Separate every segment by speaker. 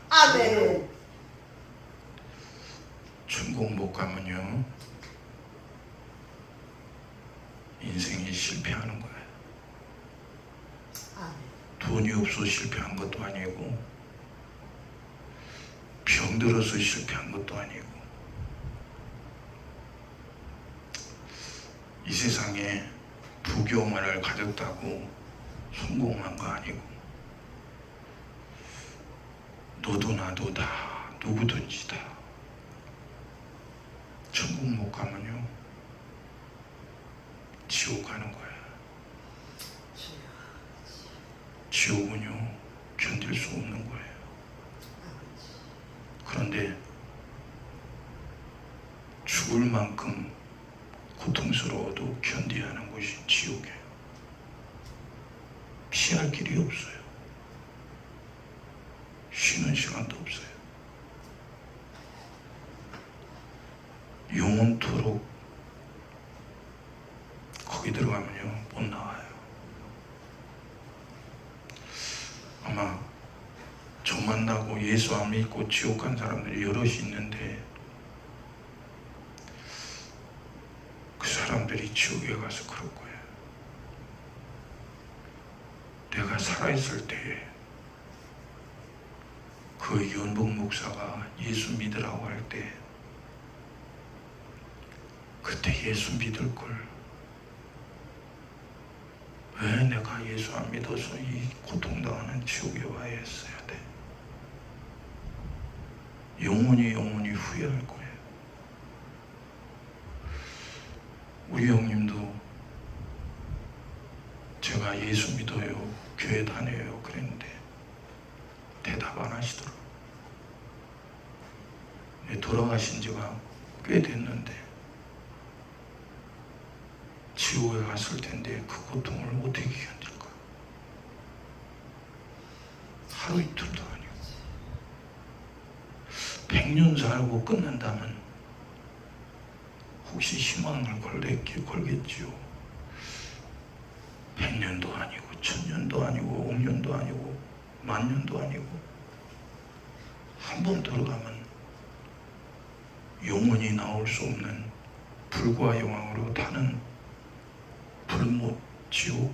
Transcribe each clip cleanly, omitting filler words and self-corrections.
Speaker 1: 아멘.
Speaker 2: 천국 못 가면요 인생이 실패하는 거예요.
Speaker 1: 아멘.
Speaker 2: 돈이 없어 실패한 것도 아니고 병들어서 실패한 것도 아니고 이 세상에 부귀영화를 가졌다고 성공한 거 아니고 너도 나도 다 누구든지 다 천국 못 가면요 지옥 가는 거야. 지옥은요 견딜 수 없는 거예요. 그런데 죽을 만큼 고통스러워도 견뎌야 하는 곳이 지옥이에요. 피할 길이 없어요. 쉬는 시간도 없어요. 영원토록 거기 들어가면요 못 나와요. 아마 저 만나고 예수 안 믿고 지옥 간 사람들이 여럿이 있는데 그 사람들이 지옥에 가서 그럴 거예요. 내가 살아있을 때에 그 연복 목사가 예수 믿으라고 할 때 그때 예수 믿을 걸 왜 내가 예수 안 믿어서 이 고통당하는 지옥에 와야 했어야 돼. 영원히 후회할 거예요. 우리 형님도 제가 예수 믿어요, 교회 다녀요 그랬는데 대답 안 하시더라고요. 돌아가신 지가 꽤 됐는데 지옥에 갔을 텐데 그 고통을 어떻게 견딜까? 하루 이틀도 아니고 100년 살고 끝난다면 혹시 희망을 걸겠지요. 100년도 아니고 1000년도 아니고 5년도 아니고 10,000년도 아니고 한 번 들어가면 영원히 나올 수 없는 불과 영광으로 타는 불못 지옥.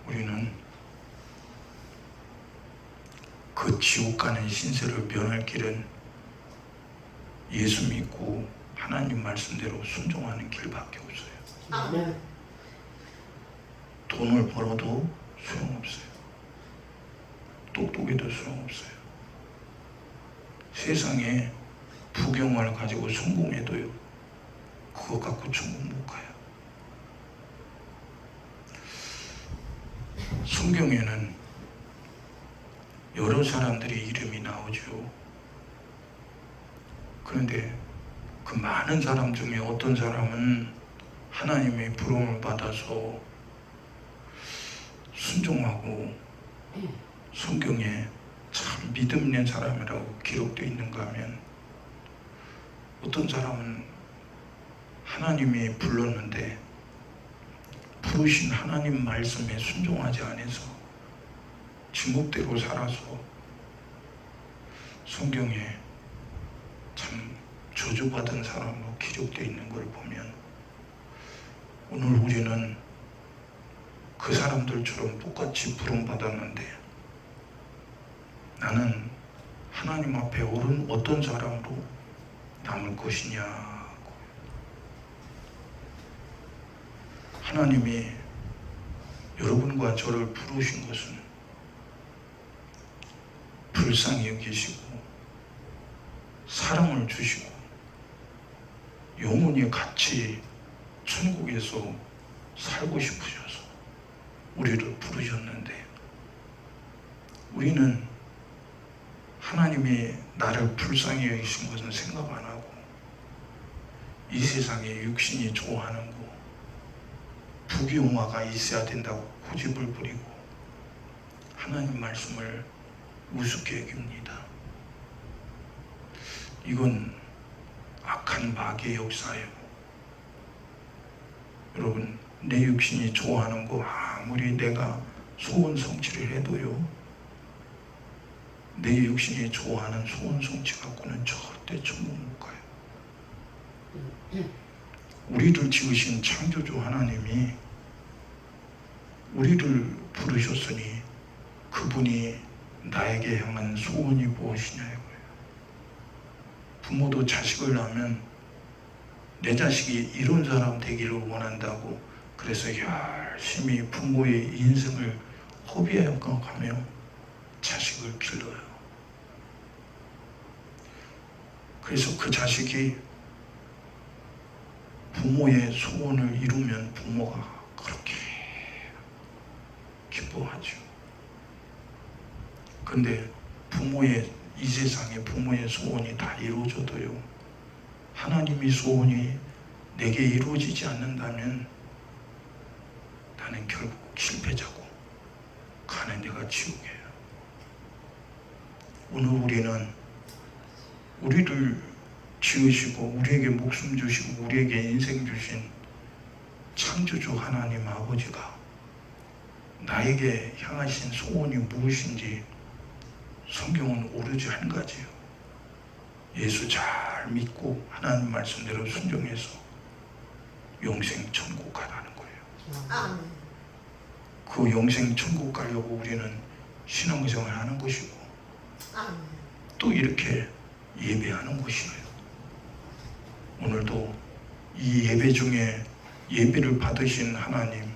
Speaker 2: 우리는 그 지옥 가는 신세를 면할 길은 예수 믿고 하나님 말씀대로 순종하는 길밖에 없어요.
Speaker 1: 아멘.
Speaker 2: 돈을 벌어도 소용없어요. 똑똑해도 소용없어요. 세상에 부경화를 가지고 성공해도요 그거 갖고 천국 못 가요. 성경에는 여러 사람들의 이름이 나오죠. 그런데 그 많은 사람 중에 어떤 사람은 하나님의 부름을 받아서 순종하고 성경에 참 믿음 있는 사람이라고 기록되어 있는가 하면 어떤 사람은 하나님이 불렀는데 부르신 하나님 말씀에 순종하지 않아서 지목대로 살아서 성경에 참 저주받은 사람으로 기록되어 있는 걸 보면 오늘 우리는 그 사람들처럼 똑같이 부름받았는데 나는 하나님 앞에 어떤 사람으로 남을 것이냐. 하나님이 여러분과 저를 부르신 것은 불쌍히 여기시고 사랑을 주시고 영원히 같이 천국에서 살고 싶으셔서 우리를 부르셨는데 우리는 하나님이 나를 불쌍히 여기신 것은 생각 안 하고 이 세상에 육신이 좋아하는 거 부귀영화가 있어야 된다고 고집을 부리고 하나님 말씀을 우습게 여깁니다. 이건 악한 마귀의 역사예요. 여러분 내 육신이 좋아하는 거 아무리 내가 소원 성취를 해도요, 내 육신이 좋아하는 소원 성취 갖고는 절대 천국 못 가요. 우리를 지으신 창조주 하나님이 우리를 부르셨으니 그분이 나에게 향한 소원이 무엇이냐 이거예요. 부모도 자식을 낳으면 내 자식이 이런 사람 되기를 원한다고 그래서 열심히 부모의 인생을 허비하여 가며 자식을 길러요. 그래서 그 자식이 부모의 소원을 이루면 부모가 그렇게 기뻐하죠. 근데 이 세상에 부모의 소원이 다 이루어져도요, 하나님의 소원이 내게 이루어지지 않는다면 나는 결국 실패자고 가는 데가 지옥이에요. 오늘 우리는 우리를 지으시고 우리에게 목숨 주시고 우리에게 인생 주신 창조주 하나님 아버지가 나에게 향하신 소원이 무엇인지 성경은 오로지 한 가지예요. 예수 잘 믿고 하나님 말씀대로 순종해서 영생 천국 가라는 거예요. 그 영생 천국 가려고 우리는 신앙생활을 하는 것이고 또 이렇게 예배하는 것이에요. 오늘도 이 예배 중에 예배를 받으신 하나님,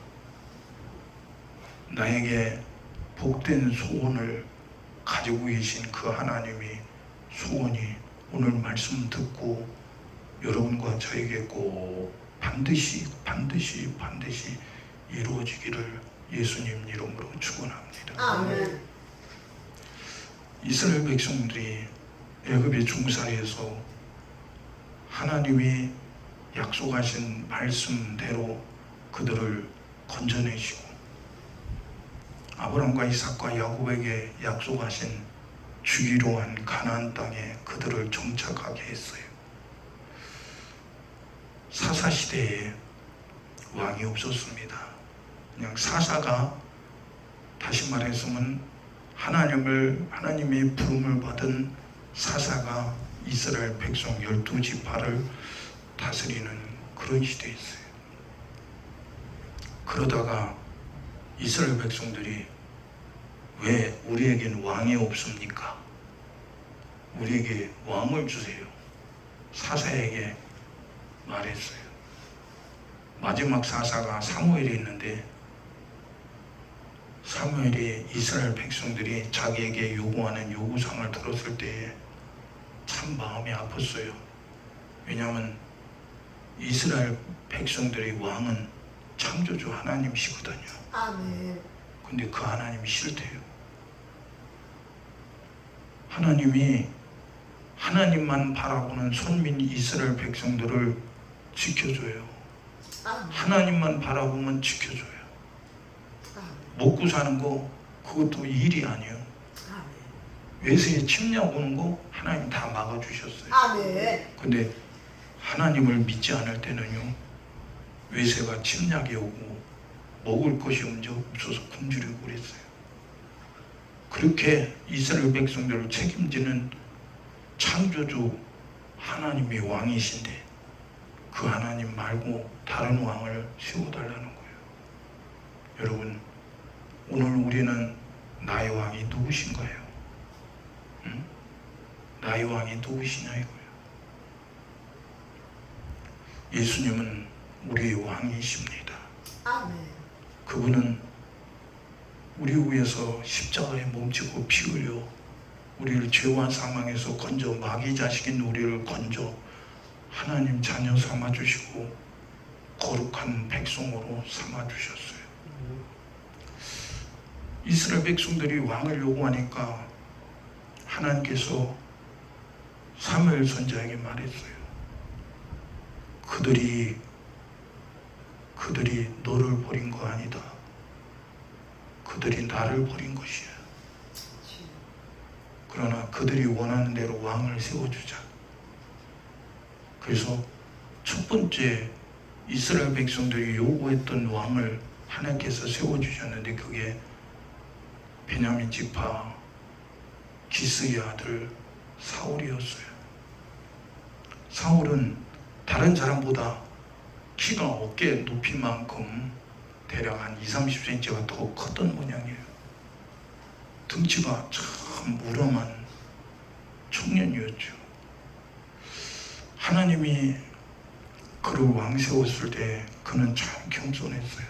Speaker 2: 나에게 복된 소원을 가지고 계신 그 하나님이 소원이 오늘 말씀 듣고 여러분과 저에게 꼭 반드시 이루어지기를 예수님 이름으로 축원합니다.
Speaker 1: 아멘.
Speaker 2: 이스라엘 백성들이 애굽의 중사에서 하나님이 약속하신 말씀대로 그들을 건져내시고 아브라함과 이삭과 야곱에게 약속하신 주기로 한 가나안 땅에 그들을 정착하게 했어요. 사사시대에 왕이 없었습니다. 그냥 사사가, 다시 말해서는 하나님의 부름을 받은 사사가 이스라엘 백성 12지파를 다스리는 그런 시대였어요. 그러다가 이스라엘 백성들이 왜 우리에겐 왕이 없습니까? 우리에게 왕을 주세요. 사사에게 말했어요. 마지막 사사가 사무엘이 있는데 사무엘이 이스라엘 백성들이 자기에게 요구하는 요구사항을 들었을 때에 참 마음이 아팠어요. 왜냐하면 이스라엘 백성들의 왕은 창조주 하나님이시거든요.
Speaker 1: 아멘.
Speaker 2: 근데 그 하나님이 싫대요. 하나님이 하나님만 바라보는 손민 이스라엘 백성들을 지켜줘요.
Speaker 1: 아멘.
Speaker 2: 하나님만 바라보면 지켜줘요.
Speaker 1: 아멘.
Speaker 2: 먹고 사는 거 그것도 일이 아니에요.
Speaker 1: 아멘.
Speaker 2: 외세에 침략 오는 거 하나님 다 막아주셨어요.
Speaker 1: 아멘.
Speaker 2: 근데 하나님을 믿지 않을 때는요, 외세가 침략이 오고 먹을 것이 없어서 굶주리고 그랬어요. 그렇게 이스라엘 백성들을 책임지는 창조주 하나님이 왕이신데 그 하나님 말고 다른 왕을 세워달라는 거예요. 여러분, 오늘 우리는 나의 왕이 누구신가요? 응? 나의 왕이 누구시냐 이거예요. 예수님은 우리의 왕이십니다.
Speaker 1: 아멘.
Speaker 2: 그분은 우리 위해서 십자가에 몸지고 피 흘려 우리를 죄와 사망에서 건져, 마귀 자식인 우리를 건져 하나님 자녀 삼아주시고 거룩한 백성으로 삼아주셨어요. 이스라엘 백성들이 왕을 요구하니까 하나님께서 사무엘 선지자에게 말했어요. 그들이 너를 버린 거 아니다. 그들이 나를 버린 것이야. 그러나 그들이 원하는 대로 왕을 세워주자. 그래서 첫 번째 이스라엘 백성들이 요구했던 왕을 하나님께서 세워주셨는데 그게 베냐민 지파 기스의 아들 사울이었어요. 사울은 다른 사람보다 키가 어깨 높이만큼 대략 한 20-30cm가 더 컸던 모양이에요. 등치가 참 무렴한 청년이었죠. 하나님이 그를 왕 세웠을 때 그는 참 겸손했어요.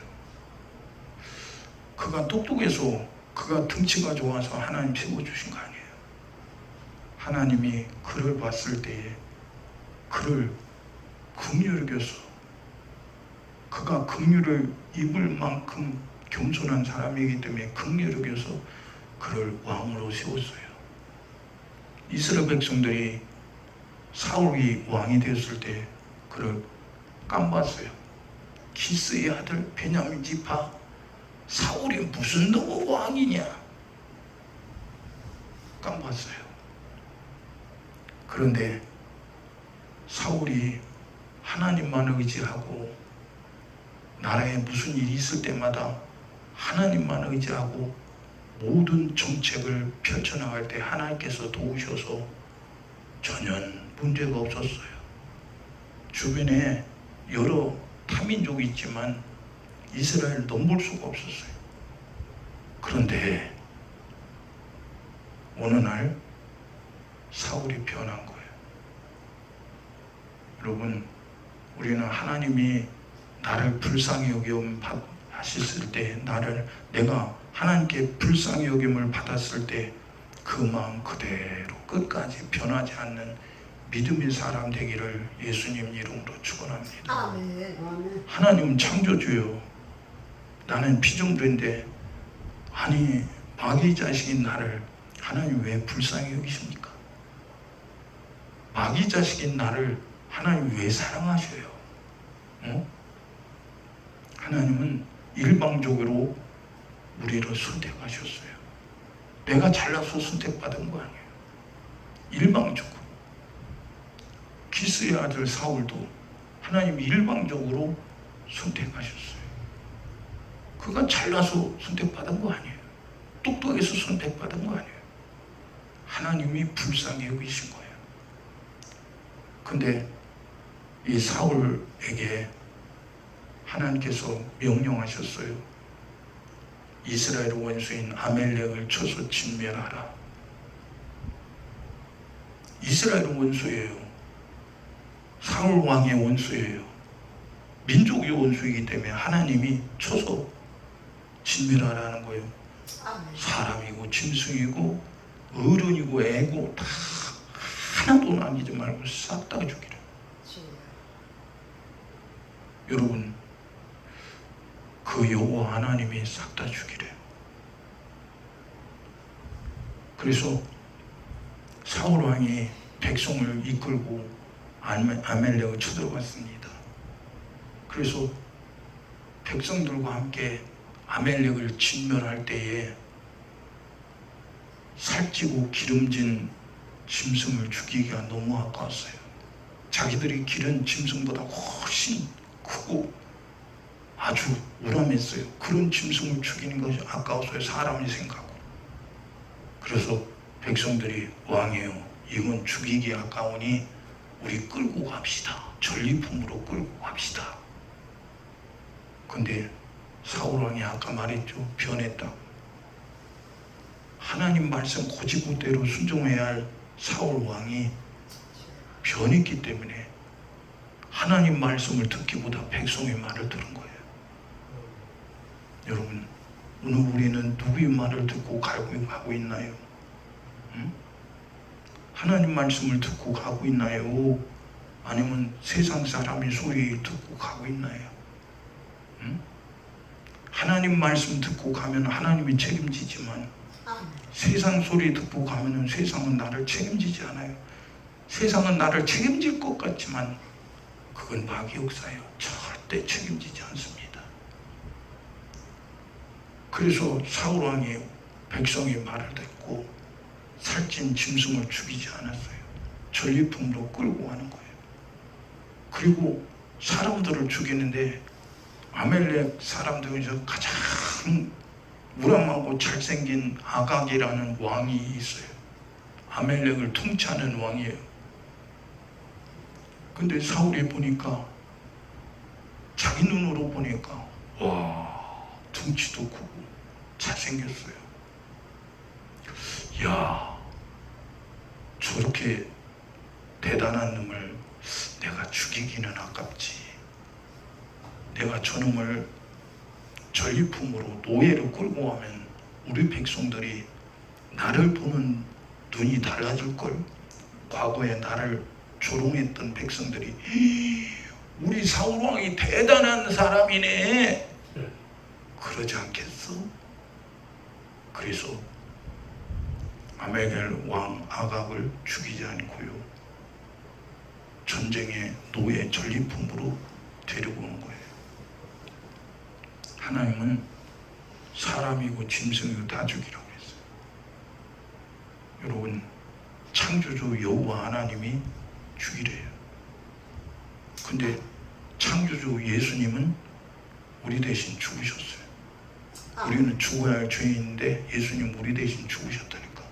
Speaker 2: 그가 똑똑해서 그가 등치가 좋아서 하나님 세워주신 거 아니에요. 하나님이 그를 봤을 때에 그를 긍휼히 여겨서 그가 긍휼을 입을 만큼 겸손한 사람이기 때문에 긍휼히 여겨서 그를 왕으로 세웠어요. 이스라엘 백성들이 사울이 왕이 되었을 때 그를 깜봤어요. 기스의 아들 베냐민 지파 사울이 무슨 너무 왕이냐 깜봤어요. 그런데 사울이 하나님만 의지하고 나라에 무슨 일이 있을 때마다 하나님만 의지하고 모든 정책을 펼쳐나갈 때 하나님께서 도우셔서 전혀 문제가 없었어요. 주변에 여러 타민족이 있지만 이스라엘을 넘볼 수가 없었어요. 그런데 어느 날 사울이 변한 거예요. 여러분, 우리는 하나님이 나를 불쌍히 여김 하셨을 때, 내가 하나님께 불쌍히 여김을 받았을 때 그 마음 그대로 끝까지 변하지 않는 믿음의 사람 되기를 예수님 이름으로 축원합니다.
Speaker 1: 아멘.
Speaker 2: 하나님은 창조주요. 나는 피조물인데 아니 마귀 자식인 나를 하나님 왜 불쌍히 여기십니까? 마귀 자식인 나를 하나님 왜 사랑하셔요? 하나님은 일방적으로 우리를 선택하셨어요. 내가 잘나서 선택받은 거 아니에요. 일방적으로. 기스의 아들 사울도 하나님이 일방적으로 선택하셨어요. 그가 잘나서 선택받은 거 아니에요. 똑똑해서 선택받은 거 아니에요. 하나님이 불쌍히 여기신 거예요. 근데 이 사울에게 하나님께서 명령하셨어요. 이스라엘 원수인 아멜렉을 쳐서 진멸하라. 이스라엘 원수예요. 사울 왕의 원수예요. 민족의 원수이기 때문에 하나님이 쳐서 진멸하라는 거예요.
Speaker 1: 아멘.
Speaker 2: 사람이고 짐승이고 어른이고 애고 다 하나도 남기지 말고 싹 다 죽이라. 여러분, 그 여호와 하나님이 싹 다 죽이래요. 그래서 사울 왕이 백성을 이끌고 아멜렉을 쳐들어갔습니다. 그래서 백성들과 함께 아멜렉을 진멸할 때에 살찌고 기름진 짐승을 죽이기가 너무 아까웠어요. 자기들이 기른 짐승보다 훨씬 크고 아주 우람했어요. 그런 짐승을 죽이는 것이 아까워서요. 사람이 생각하고. 그래서 백성들이 왕이요, 이건 죽이기 아까우니 우리 끌고 갑시다. 전리품으로 끌고 갑시다. 근데 사울 왕이 아까 말했죠. 변했다고. 하나님 말씀 고지고대로 순종해야 할 사울 왕이 변했기 때문에 하나님 말씀을 듣기보다 백성의 말을 들은 거예요. 여러분, 오늘 우리는 누구의 말을 듣고 가고 있나요? 하나님 말씀을 듣고 가고 있나요? 아니면 세상 사람의 소리 듣고 가고 있나요? 하나님 말씀 듣고 가면 하나님이 책임지지만 세상 소리 듣고 가면 세상은 나를 책임지지 않아요. 세상은 나를 책임질 것 같지만 그건 마귀 역사예요. 절대 책임지지 않습니다. 그래서 사울 왕이 백성의 말을 듣고 살찐 짐승을 죽이지 않았어요. 전리품으로 끌고 가는 거예요. 그리고 사람들을 죽이는데 아멜렉 사람들 중에서 가장 우람하고 잘생긴 아각이라는 왕이 있어요. 아멜렉을 통치하는 왕이에요. 근데 사울이 보니까, 자기 눈으로 보니까 와, 덩치도 크고 잘생겼어요. 야, 저렇게 대단한 놈을 내가 죽이기는 아깝지. 내가 저놈을 전리품으로 노예로 끌고 가면 우리 백성들이 나를 보는 눈이 달라질걸. 과거에 나를 조롱했던 백성들이 우리 사울왕이 대단한 사람이네 그러지 않겠어? 그래서 아멜렉 왕 아각을 죽이지 않고요, 전쟁의 노예 전리품으로 데리고 온 거예요. 하나님은 사람이고 짐승이고 다 죽이라고 했어요. 여러분, 창조주 여호와 하나님이 죽이래요. 근데 창조주 예수님은 우리 대신 죽으셨어요. 우리는 죽어야 할 죄인인데 예수님 우리 대신 죽으셨다니까.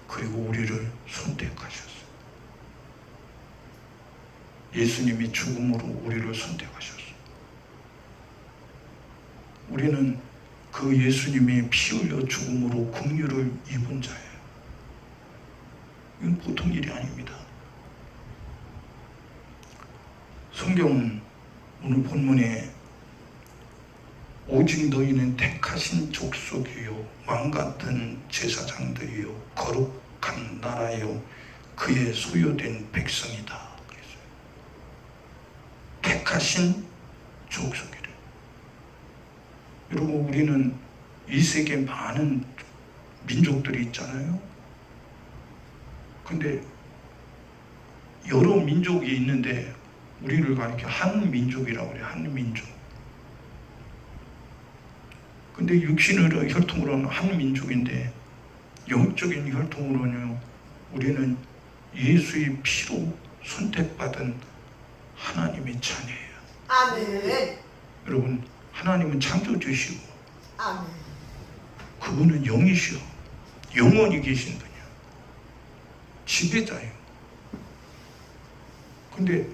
Speaker 2: 그리고 우리를 선택하셨어요. 예수님이 죽음으로 우리를 선택하셨어요. 우리는 그 예수님이 피 흘려 죽음으로 긍휼을 입은 자예요. 이건 보통 일이 아닙니다. 성경은 오늘 본문에 오직 너희는 택하신 족속이요 왕같은 제사장들이요 거룩한 나라요 그의 소유된 백성이다 그랬어요. 택하신 족속이래. 여러분, 우리는 이 세계 많은 민족들이 있잖아요. 근데 여러 민족이 있는데 우리를 가리켜 한 민족이라고 그래요. 한 민족. 근데 육신으로 혈통으로는 한 민족인데 영적인 혈통으로는 우리는 예수의 피로 선택받은 하나님의 자녀예요.
Speaker 1: 아멘.
Speaker 2: 여러분, 하나님은 창조주시고
Speaker 1: 아멘.
Speaker 2: 그분은 영이시오. 영원히 계신 분이야. 지배자예요. 근데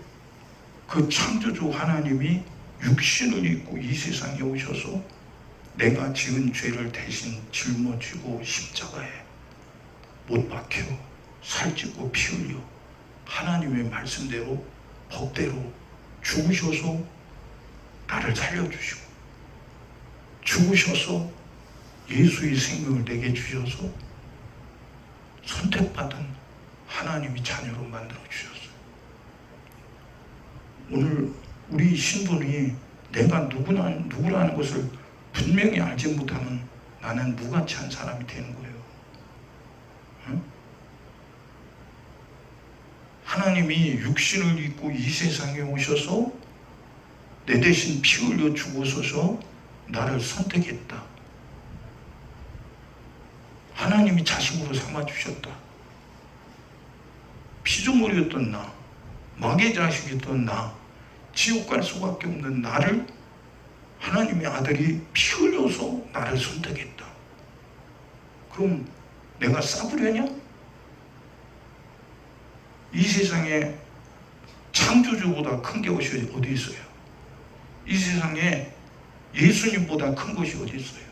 Speaker 2: 그 창조주 하나님이 육신을 입고 이 세상에 오셔서 내가 지은 죄를 대신 짊어지고 십자가에 못 박혀 살찌고 피 흘려 하나님의 말씀대로 법대로 죽으셔서 나를 살려주시고 죽으셔서 예수의 생명을 내게 주셔서 선택받은 하나님의 자녀로 만들어 주셨어요. 오늘 우리 신분이 내가 누구라는 것을 분명히 알지 못하면 나는 무가치한 사람이 되는 거예요. 응? 하나님이 육신을 입고 이 세상에 오셔서 내 대신 피 흘려 죽으셔서 나를 선택했다. 하나님이 자식으로 삼아주셨다. 피조물이었던 나, 마귀의 자식이었던 나, 지옥 갈 수밖에 없는 나를 하나님의 아들이 피 흘려서 나를 선택했다. 그럼 내가 싸구려냐? 이 세상에 창조주보다 큰 게 어디 있어요? 이 세상에 예수님보다 큰 것이 어디 있어요?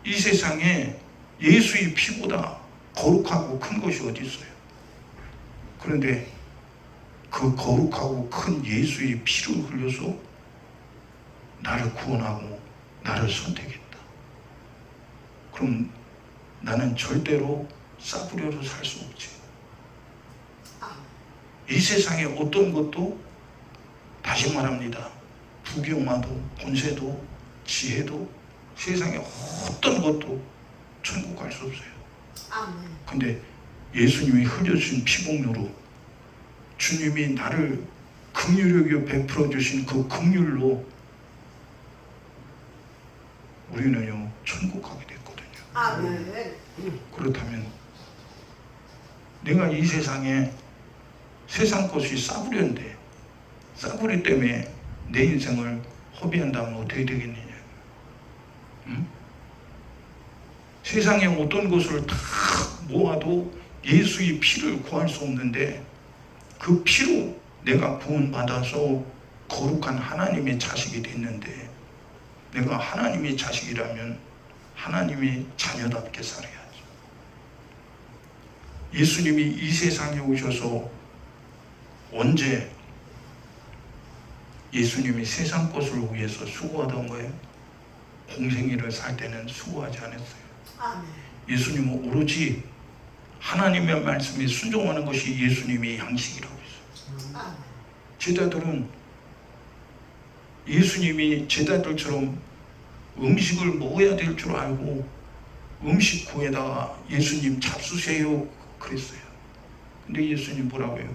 Speaker 2: 이 세상에 예수의 피보다 거룩하고 큰 것이 어디 있어요? 그런데 그 거룩하고 큰 예수의 피를 흘려서 나를 구원하고 나를 선택했다. 그럼 나는 절대로 싸구려로 살 수 없지. 이 세상에 어떤 것도, 다시 말합니다, 부귀영화도 권세도 지혜도 세상에 어떤 것도 천국 갈 수 없어요. 근데 예수님이 흘려주신 피공로로 주님이 나를 긍휼하게 베풀어 주신 그 긍휼로 우리는요 천국 가게 됐거든요.
Speaker 1: 아멘.
Speaker 2: 그렇다면 내가 이 세상에 세상 것이 싸구려인데 싸구려 때문에 내 인생을 허비한다면 어떻게 되겠느냐? 응? 세상에 어떤 것을 다 모아도 예수의 피를 구할 수 없는데 그 피로 내가 구원받아서 거룩한 하나님의 자식이 됐는데 내가 하나님의 자식이라면 하나님의 자녀답게 살아야지. 예수님이 이 세상에 오셔서 언제 예수님이 세상 것을 위해서 수고하던 거예요? 공생애를 살 때는 수고하지 않았어요.
Speaker 1: 아멘.
Speaker 2: 예수님은 오로지 하나님의 말씀에 순종하는 것이 예수님의 양식이라고 했어요.
Speaker 1: 아멘.
Speaker 2: 제자들은 예수님이 제자들처럼 음식을 먹어야 될 줄 알고 음식구에다가 예수님 잡수세요 그랬어요. 근데 예수님 뭐라고 해요?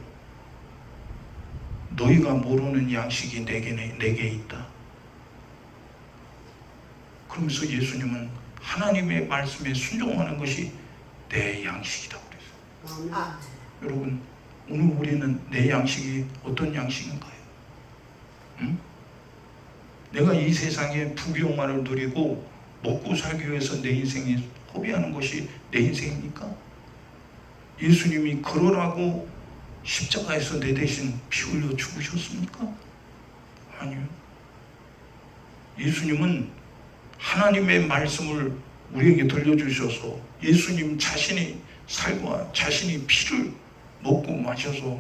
Speaker 2: 너희가 모르는 양식이 내게 있다. 그러면서 예수님은 하나님의 말씀에 순종하는 것이 내 양식이라고 그랬어요.
Speaker 1: 아멘.
Speaker 2: 여러분, 오늘 우리는 내 양식이 어떤 양식인가요? 응? 내가 이 세상의 부귀영화를 누리고 먹고 살기 위해서 내 인생에 허비하는 것이 내 인생입니까? 예수님이 그러라고 십자가에서 내 대신 피 흘려 죽으셨습니까? 아니요. 예수님은 하나님의 말씀을 우리에게 들려주셔서 예수님 자신의 살과 자신의 피를 먹고 마셔서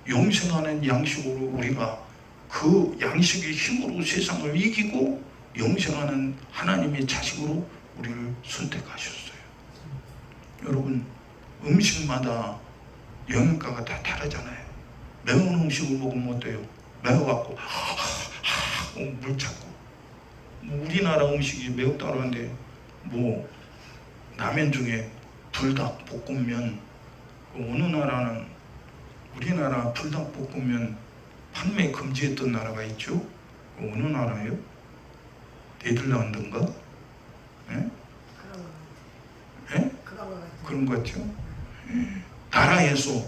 Speaker 2: 영생하는 양식으로 우리가 그 양식의 힘으로 세상을 이기고 영생하는 하나님의 자식으로 우리를 선택하셨어요. 여러분, 음식마다 영양가가 다 다르잖아요. 매운 음식을 먹으면 어때요? 매워갖고 물 찾고. 우리나라 음식이 매웠다고 하는데 라면 중에 불닭볶음면, 어느 나라는 우리나라 불닭볶음면 판매 금지했던 나라가 있죠? 어느 나라예요? 네덜란드인가? 예? 예? 그런 것 같아요. 나라에서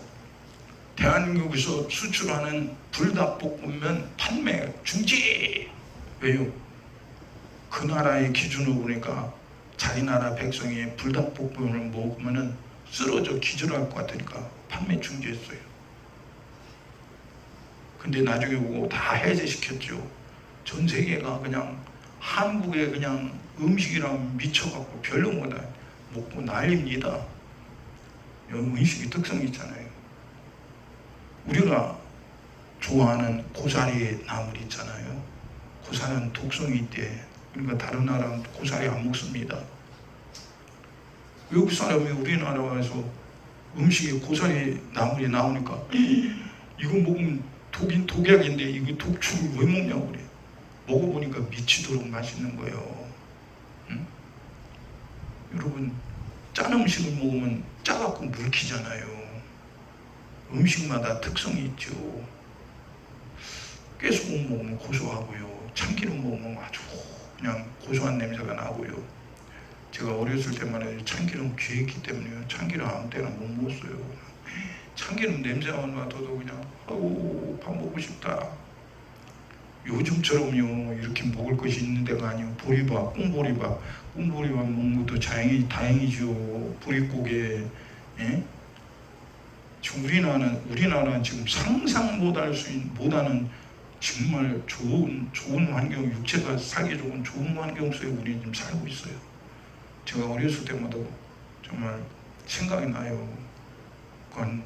Speaker 2: 대한민국에서 수출하는 불닭볶음면 판매 중지! 왜요? 그 나라의 기준으로 보니까 자기 나라 백성이 불닭볶음면을 먹으면 쓰러져 기절할 것 같으니까 판매 중지했어요. 근데 나중에 보고 다 해제시켰죠. 전 세계가 그냥 한국에 그냥 음식이랑 미쳐갖고 별로 못해 먹고 난립니다. 여기 음식이 특성이 있잖아요. 우리가 좋아하는 고사리 나물 있잖아요. 고사리는 독성이 있대. 그러니까 다른 나라는 고사리 안 먹습니다. 외국 사람이 우리나라 와서 음식에 고사리 나물이 나오니까 이거 먹으면 독약인데 이거 독초를 왜 먹냐고 그래. 먹어보니까 미치도록 맛있는 거예요. 응? 여러분, 짠 음식을 먹으면 짜갖고 물키잖아요. 음식마다 특성이 있죠. 깨소금 먹으면 고소하고요. 참기름 먹으면 아주 그냥 고소한 냄새가 나고요. 제가 어렸을 때만 해도 참기름 귀했기 때문에 참기름 아무 때나 못 먹었어요. 참기름 냄새만 맡아도 그냥 아우 밥 먹고 싶다. 요즘처럼요 이렇게 먹을 것이 있는 데가 아니고 보리밥, 꽁보리밥 먹는 것도 다행이죠. 보릿고개. 예? 지금 우리나라는 지금 상상 못하는 정말 좋은 환경, 육체가 살기 좋은 환경 속에 우리 지금 살고 있어요. 제가 어렸을 때마다 정말 생각이 나요. 한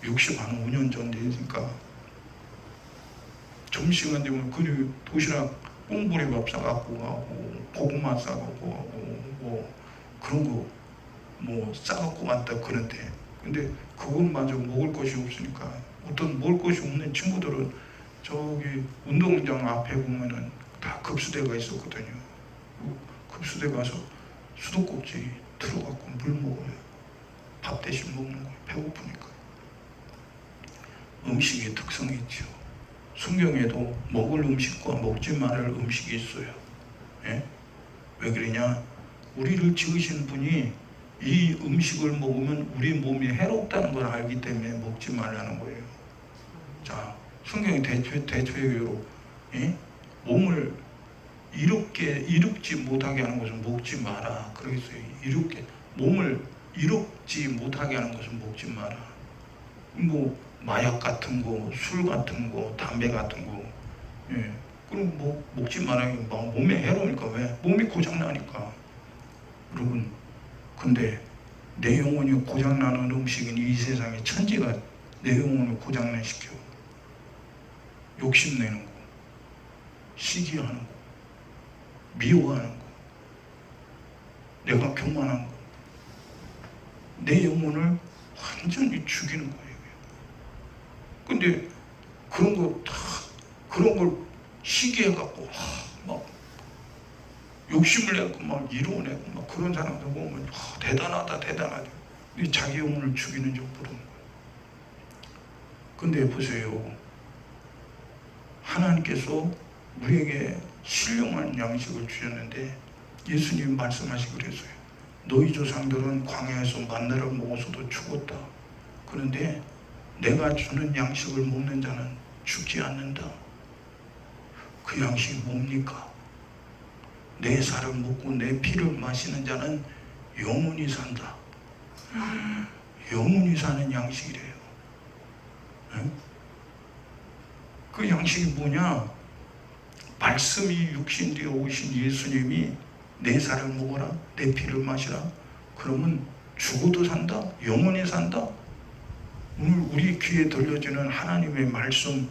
Speaker 2: 65년 전 되니까 점심시간 되면 그 도시락 꽁보리밥 싸갖고 가고 고구마 싸갖고 가고 그런 거 싸갖고 왔다 그런데 근데 그것마저 먹을 것이 없으니까 어떤 먹을 것이 없는 친구들은 저기 운동장 앞에 보면은 다 급수대가 있었거든요. 급수대 가서 수도꼭지 들어갖고 물 먹어요. 밥 대신 먹는 거예요. 배고프니까. 음식의 특성이 있죠. 성경에도 먹을 음식과 먹지 말을 음식이 있어요. 예? 왜 그러냐? 우리를 지으신 분이 이 음식을 먹으면 우리 몸에 해롭다는 걸 알기 때문에 먹지 말라는 거예요. 자, 성경이 대체적으로 예? 몸을 이롭지 못하게 하는 것은 먹지 마라. 그러겠어요. 몸을 이롭지 못하게 하는 것은 먹지 마라. 뭐 마약 같은 거, 술 같은 거, 담배 같은 거, 예. 그럼 뭐 먹지 마라. 몸에 해로우니까. 왜? 몸이 고장나니까. 여러분, 근데 내 영혼이 고장나는 음식은 이 세상에 천지가 내 영혼을 고장내시켜. 욕심내는 거, 시기하는 거, 미워하는 거, 내가 교만한 거, 내 영혼을 완전히 죽이는 거예요. 근데 그런 걸 시기해갖고 막 욕심을 내고 막 이루어내고 막 그런 사람들 보면 대단하다. 자기 영혼을 죽이는 줄 모르는 거예요. 근데 보세요. 하나님께서 우리에게 신령한 양식을 주셨는데 예수님이 말씀하시기 그랬어요. 너희 조상들은 광야에서 만나를 먹어서도 죽었다. 그런데 내가 주는 양식을 먹는 자는 죽지 않는다. 그 양식이 뭡니까? 내 살을 먹고 내 피를 마시는 자는 영원히 산다. 영원히 사는 양식이래요. 그 양식이 뭐냐? 말씀이 육신 되어 오신 예수님이 내 살을 먹어라, 내 피를 마시라. 그러면 죽어도 산다, 영원히 산다. 오늘 우리 귀에 들려지는 하나님의 말씀,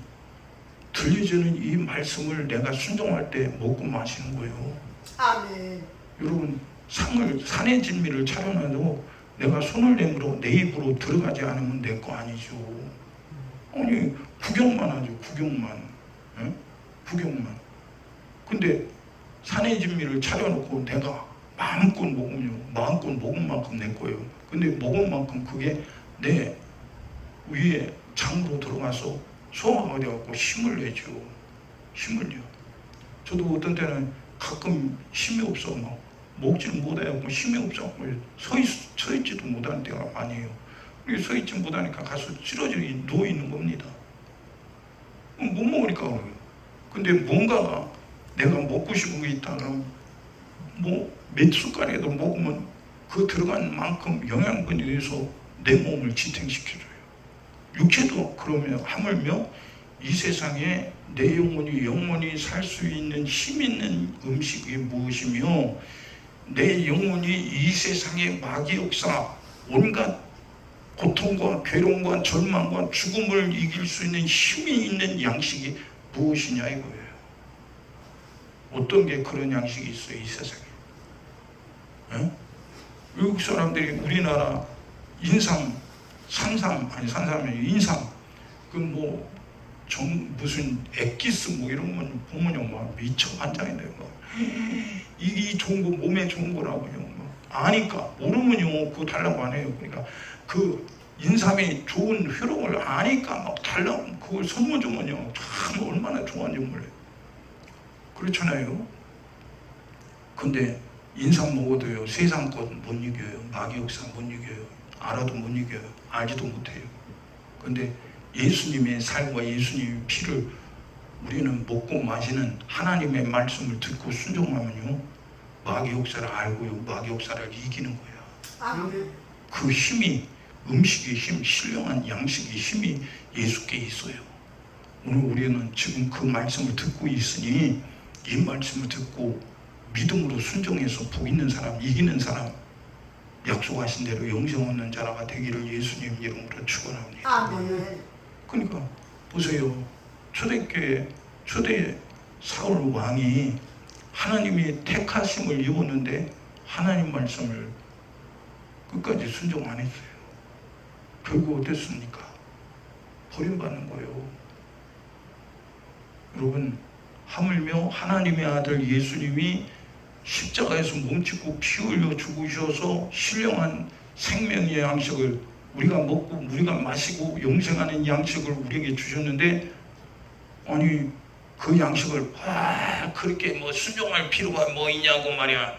Speaker 2: 들려지는 이 말씀을 내가 순종할 때 먹고 마시는 거예요.
Speaker 1: 아멘.
Speaker 2: 여러분, 산의 진미를 차려놔도 내가 손을 내밀어 내 입으로 들어가지 않으면 내 거 아니죠. 아니, 구경만 하죠. 구경만. 구경만. 근데 산의 진미를 차려놓고 내가 마음껏 먹으면 마음껏 먹은 만큼 내 거예요. 근데 먹은 만큼 그게 내 위에 장으로 들어가서 소화가 되어갖고 힘을 내죠. 힘을 내요. 저도 어떤 때는 가끔 힘이 없어 막 먹지는 못해갖고 힘이 없어갖고 서 있지도 못하는 때가 많이에요. 서 있지 못하니까 가서 쓰러져 누워 있는 겁니다. 못 먹으니까 그래요. 근데 뭔가가 내가 먹고 싶은 게 있다 그러면 뭐 몇 숟갈이라도 먹으면 그 들어간 만큼 영양분이 돼서 내 몸을 지탱시켜줘요. 육체도 그러면 하물며 이 세상에 내 영혼이 영원히 살 수 있는 힘 있는 음식이 무엇이며 내 영혼이 이 세상의 마귀 역사 온갖 고통과 괴로움과 절망과 죽음을 이길 수 있는 힘이 있는 양식이 무엇이냐 이거예요. 어떤 게 그런 양식이 있어요 이 세상에? 외국 사람들이 우리나라 인삼이 인삼 그 뭐 무슨 엑기스 뭐 이런 건 보면요 막 미쳐 환장인데요. 막 이게 좋은 거 몸에 좋은 거라고요. 막 아니까 모르면요 그거 달라고 안 해요. 그러니까 그 인삼이 좋은 효력을 아니까 막 달라고 그걸 선물 주면요 참 얼마나 좋아하는지 몰라요. 그렇잖아요. 근데 인삼 먹어도요 세상 것 못 이겨요. 마귀 역사 못 이겨요. 알아도 못 이겨요. 알지도 못해요. 근데 예수님의 살과 예수님의 피를 우리는 먹고 마시는 하나님의 말씀을 듣고 순종하면요 마귀 역사를 알고요 마귀 역사를 이기는 거야.
Speaker 1: 아멘.
Speaker 2: 그 힘이 음식의 힘, 신령한 양식의 힘이 예수께 있어요. 오늘 우리는 지금 그 말씀을 듣고 있으니 이 말씀을 듣고 믿음으로 순종해서 복 있는 사람, 이기는 사람, 약속하신 대로 영생 얻는 자라가 되기를 예수님 이름으로 축원합니다.
Speaker 1: 아멘.
Speaker 2: 그러니까 보세요. 초대교회 초대 사울 왕이 하나님이 택하심을 입었는데 하나님 말씀을 끝까지 순종 안 했어요. 결국 어땠습니까? 버림받는 거예요. 여러분, 하물며 하나님의 아들 예수님이 십자가에서 몸짓고 피 흘려 죽으셔서 신령한 생명의 양식을 우리가 먹고 우리가 마시고 영생하는 양식을 우리에게 주셨는데, 아니 그 양식을 그렇게 뭐 순종할 필요가 뭐 있냐고 말이야.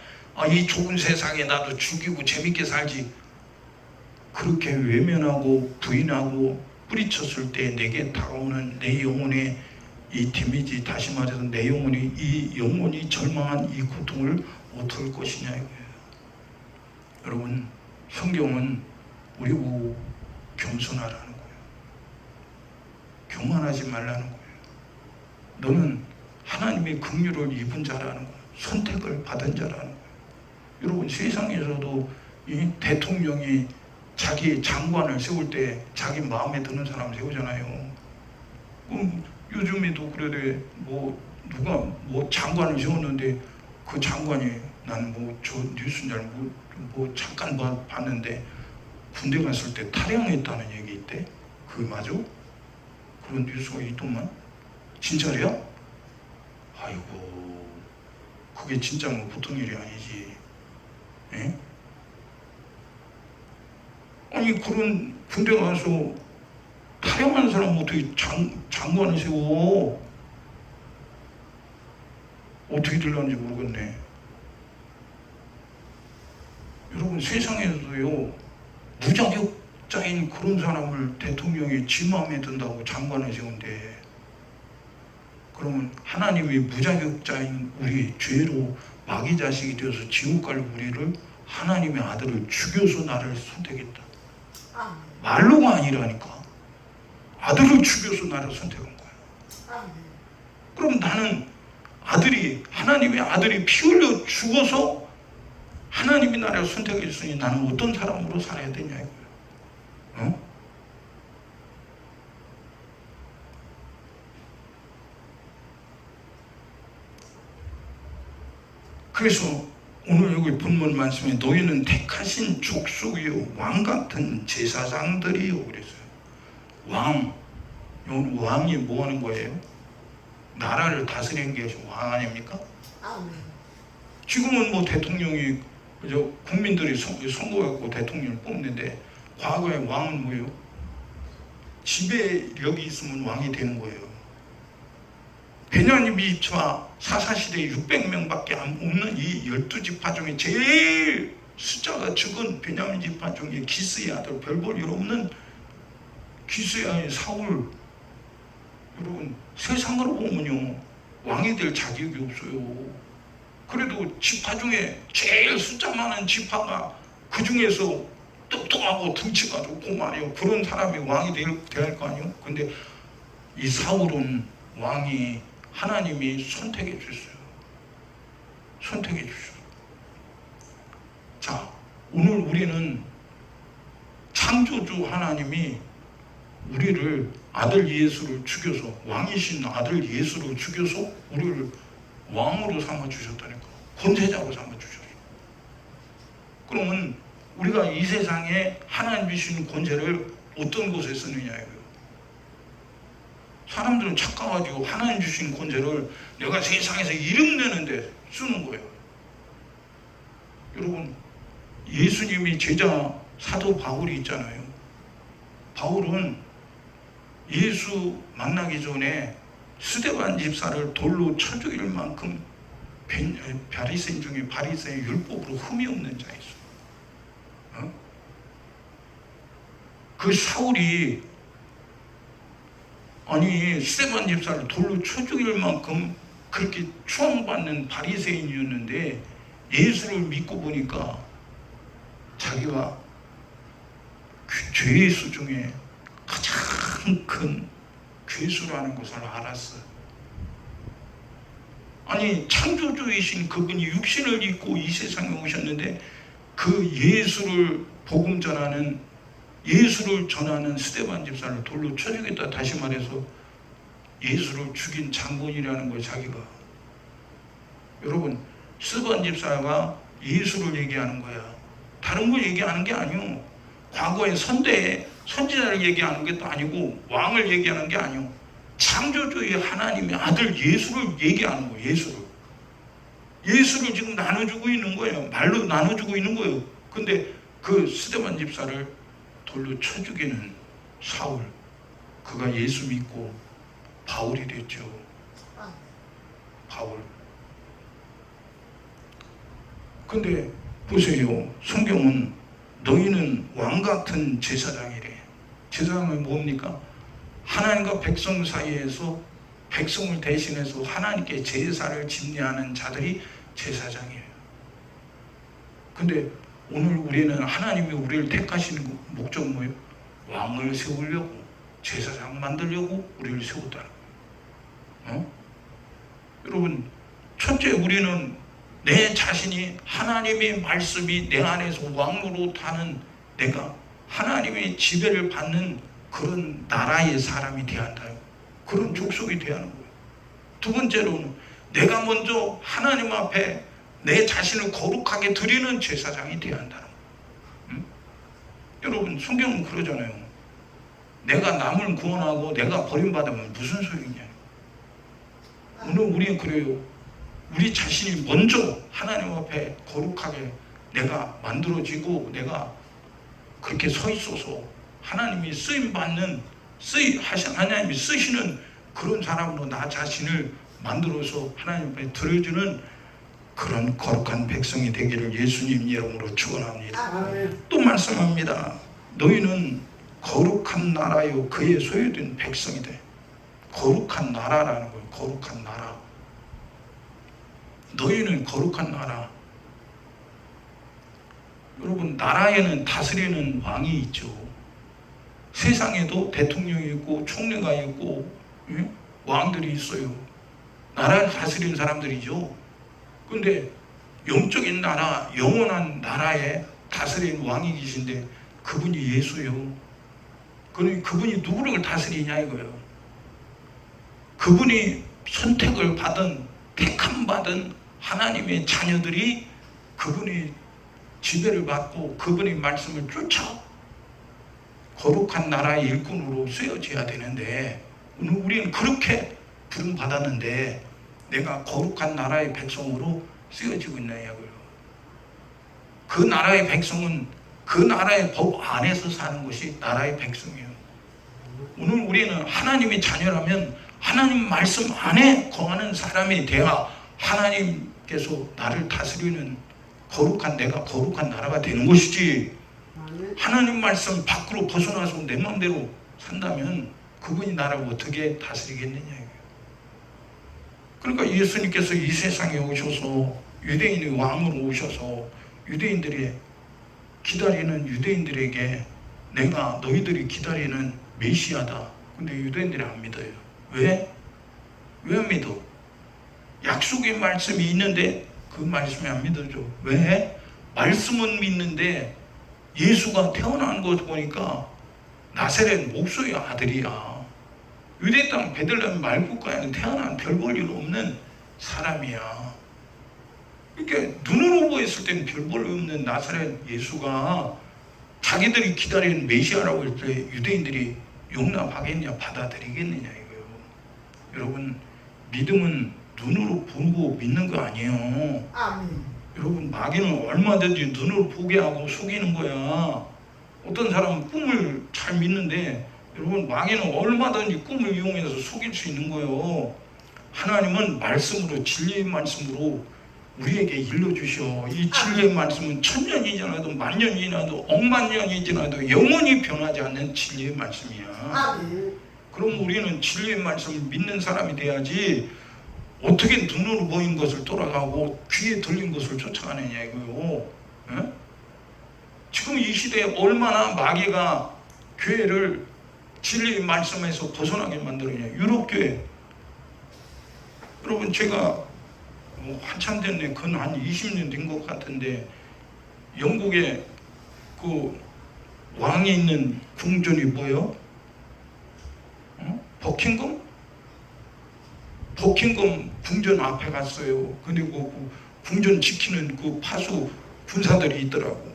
Speaker 2: 이 좁은 세상에 나도 죽이고 재밌게 살지. 그렇게 외면하고 부인하고 뿌리쳤을 때 내게 다가오는 내 영혼의 이 데미지, 다시 말해서 내 영혼이, 이 영혼이 절망한 이 고통을 어떨 것이냐 이거예요. 여러분, 성경은 우리 보고 겸손하라는 거예요. 교만하지 말라는 거예요. 너는 하나님의 긍휼을 입은 자라는 거예요. 선택을 받은 자라는 거예요. 여러분, 세상에서도 이 대통령이 자기 장관을 세울 때 자기 마음에 드는 사람 세우잖아요. 요즘에도 그래, 누가 장관을 세웠는데 그 장관이, 나는 저 뉴스를 잠깐 봤는데 군대 갔을 때 탈영했다는 얘기 있대. 그게 맞아? 그런 뉴스가 있더만. 진짜래요? 아이고, 그게 진짜면 보통 일이 아니지. 에? 아니, 그런 군대 가서 탈영한 사람 어떻게 장관을 세워? 어떻게 될런지 모르겠네. 여러분, 세상에서도요, 무자격자인 그런 사람을 대통령이 지 마음에 든다고 장관을 세운대. 그러면 하나님이 무자격자인 우리, 죄로 마귀 자식이 되어서 지옥 갈 우리를 하나님의 아들을 죽여서 나를 선택했다. 말로가 아니라니까. 아들을 죽여서 나를 선택한 거야. 그럼 나는 하나님의 아들이 피 흘려 죽어서 하나님이 나를 선택했으니 나는 어떤 사람으로 살아야 되냐 이거예요. 그래서 오늘 여기 본문 말씀에 너희는 택하신 족속이요 왕같은 제사장들이요 그랬어요. 왕이 뭐 하는 거예요? 나라를 다스리는 게 왕 아닙니까? 지금은 대통령이 국민들이 선거해서 대통령을 뽑는데, 과거에 왕은 뭐예요? 지배력이 있으면 왕이 되는 거예요. 베냐민 지파 사사시대에 600명밖에 없는 이 12지파 중에 제일 숫자가 적은 베냐민 지파 중에 기스의 아들, 별 볼 일 없는 기스의 아들 사울. 여러분, 세상으로 보면요, 왕이 될 자격이 없어요. 그래도 지파 중에 제일 숫자 많은 지파가 그 중에서 똑똑하고 덩치가 좋고 말이요, 그런 사람이 왕이 돼야 할 거 아니에요. 근데 이 사울은 왕이 하나님이 선택해 주셨어요. 선택해 주셨어요. 자, 오늘 우리는 창조주 하나님이 우리를 아들 예수를 죽여서, 왕이신 아들 예수를 죽여서 우리를 왕으로 삼아 주셨다니까. 권세자로 삼아 주셨어요. 그러면 우리가 이 세상에 하나님 주신 권세를 어떤 곳에 쓰느냐 이거예요. 사람들은 착각가지고 하나님 주신 권세를 내가 세상에서 이름 내는데 쓰는 거예요. 여러분, 예수님이 제자 사도 바울이 있잖아요. 바울은 예수 만나기 전에 스데반 집사를 돌로 쳐 죽일 만큼 바리새인 중에 바리새인 율법으로 흠이 없는 자였어요. 그 사울이 스데반 집사를 돌로 쳐 죽일 만큼 그렇게 추앙받는 바리새인이었는데, 예수를 믿고 보니까 자기가 그 죄의 수 중에 가장 큰 괴수라는 것을 알았어요. 창조주이신 그분이 육신을 입고 이 세상에 오셨는데, 그 예수를 복음 전하는, 예수를 전하는 스데반 집사를 돌로 쳐 죽였다. 다시 말해서 예수를 죽인 장본이라는 거예요, 자기가. 여러분, 스데반 집사가 예수를 얘기하는 거야. 다른 걸 얘기하는 게 아니요. 과거의 선지자를 얘기하는 것도 아니고, 왕을 얘기하는 게 아니요. 창조주의 하나님의 아들 예수를 얘기하는 거예요. 예수를 지금 나눠주고 있는 거예요. 말로 나눠주고 있는 거예요. 근데 그 스데반 집사를 돌로 쳐 죽이는 사울, 그가 예수 믿고 바울이 됐죠. 바울. 근데 보세요. 성경은 너희는 왕같은 제사장이래. 제사장은 뭡니까? 하나님과 백성 사이에서 백성을 대신해서 하나님께 제사를 집례하는 자들이 제사장이에요. 근데 오늘 우리는 하나님이 우리를 택하신 목적 뭐예요? 왕을 세우려고, 제사장 만들려고 우리를 세웠다는 거예요. 여러분, 첫째, 우리는 내 자신이 하나님의 말씀이 내 안에서 왕으로 타는, 내가 하나님의 지배를 받는 그런 나라의 사람이 되어야 한다. 그런 족속이 되어야 하는 거예요. 두 번째로는 내가 먼저 하나님 앞에 내 자신을 거룩하게 드리는 제사장이 되어야 한다는 거예요. 여러분, 성경은 그러잖아요. 내가 남을 구원하고 내가 버림받으면 무슨 소용이냐. 오늘 우리는 그래요. 우리 자신이 먼저 하나님 앞에 거룩하게 내가 만들어지고 내가 그렇게 서 있어서 하나님이 쓰임받는, 하나님이 쓰시는 그런 사람으로 나 자신을 만들어서 하나님 앞에 드려주는 그런 거룩한 백성이 되기를 예수님 이름으로 축원합니다. 또 말씀합니다. 너희는 거룩한 나라요 그의 소유된 백성이 돼. 거룩한 나라라는 거예요. 거룩한 나라. 너희는 거룩한 나라. 여러분, 나라에는 다스리는 왕이 있죠. 세상에도 대통령이 있고 총리가 있고 왕들이 있어요. 나라를 다스리는 사람들이죠. 근데 영적인 나라, 영원한 나라에 다스리는 왕이 계신데 그분이 예수예요. 그분이 누구를 다스리냐 이거예요. 그분이 선택을 받은, 택함 받은 하나님의 자녀들이 그분이 지배를 받고 그분의 말씀을 쫓아 거룩한 나라의 일꾼으로 쓰여져야 되는데, 오늘 우리는 그렇게 부름받았는데 내가 거룩한 나라의 백성으로 쓰여지고 있느냐고요. 그 나라의 백성은 그 나라의 법 안에서 사는 것이 나라의 백성이에요. 오늘 우리는 하나님의 자녀라면 하나님 말씀 안에 거하는 사람이 돼야 하나님께서 나를 다스리는 거룩한, 내가 거룩한 나라가 되는 것이지, 하나님 말씀 밖으로 벗어나서 내 마음대로 산다면 그분이 나를 어떻게 다스리겠느냐. 그러니까 예수님께서 이 세상에 오셔서 유대인의 왕으로 오셔서 유대인들이 기다리는 유대인들에게 내가 너희들이 기다리는 메시아다. 근데 유대인들이 안 믿어요. 왜? 왜 안 믿어? 약속의 말씀이 있는데 그 말씀이 안 믿어져. 왜? 말씀은 믿는데 예수가 태어난 것 보니까 나사렛 목소의 아들이야. 유대 땅 베들레헴 말국가에는 태어난 별 볼 일 없는 사람이야. 이렇게 눈으로 보였을 때는 별 볼 없는 나사렛 예수가 자기들이 기다리는 메시아라고 할 때 유대인들이 용납하겠냐, 받아들이겠느냐 이거예요. 여러분, 믿음은 눈으로 보고 믿는 거 아니에요.
Speaker 1: 아멘.
Speaker 2: 여러분, 마귀는 얼마든지 눈으로 보게 하고 속이는 거야. 어떤 사람은 꿈을 잘 믿는데 여러분, 마귀는 얼마든지 꿈을 이용해서 속일 수 있는 거예요. 하나님은 말씀으로, 진리의 말씀으로 우리에게 일러주셔. 이 진리의 말씀은 천년이 지나도 만년이 지나도 억만 년이 지나도 영원히 변하지 않는 진리의 말씀이야.
Speaker 1: 아멘.
Speaker 2: 그럼 우리는 진리의 말씀을 믿는 사람이 돼야지 어떻게 눈으로 보인 것을 돌아가고 귀에 들린 것을 쫓아가느냐 이거요. 에? 지금 이 시대에 얼마나 마귀가 교회를 진리의 말씀에서 벗어나게 만들었냐. 유럽교회. 여러분, 제가 한참 됐네. 그건 한 20년 된 것 같은데 영국에 그 왕이 있는 궁전이 뭐예요? 버킹엄? 버킹엄 궁전 앞에 갔어요. 근데 그 궁전 지키는 그 파수 군사들이 있더라고.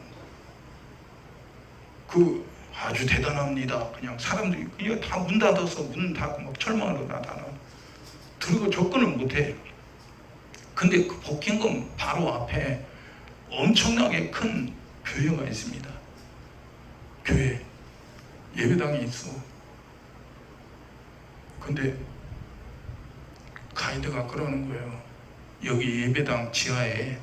Speaker 2: 그 아주 대단합니다. 그냥 사람들이 그냥 다 문 닫아서 문 닫고 막 철망으로 닫아. 들고 접근을 못해. 근데 그 버킹엄 바로 앞에 엄청나게 큰 교회가 있습니다. 교회 예배당이 있어. 근데 가이드가 그러는 거예요. 여기 예배당 지하에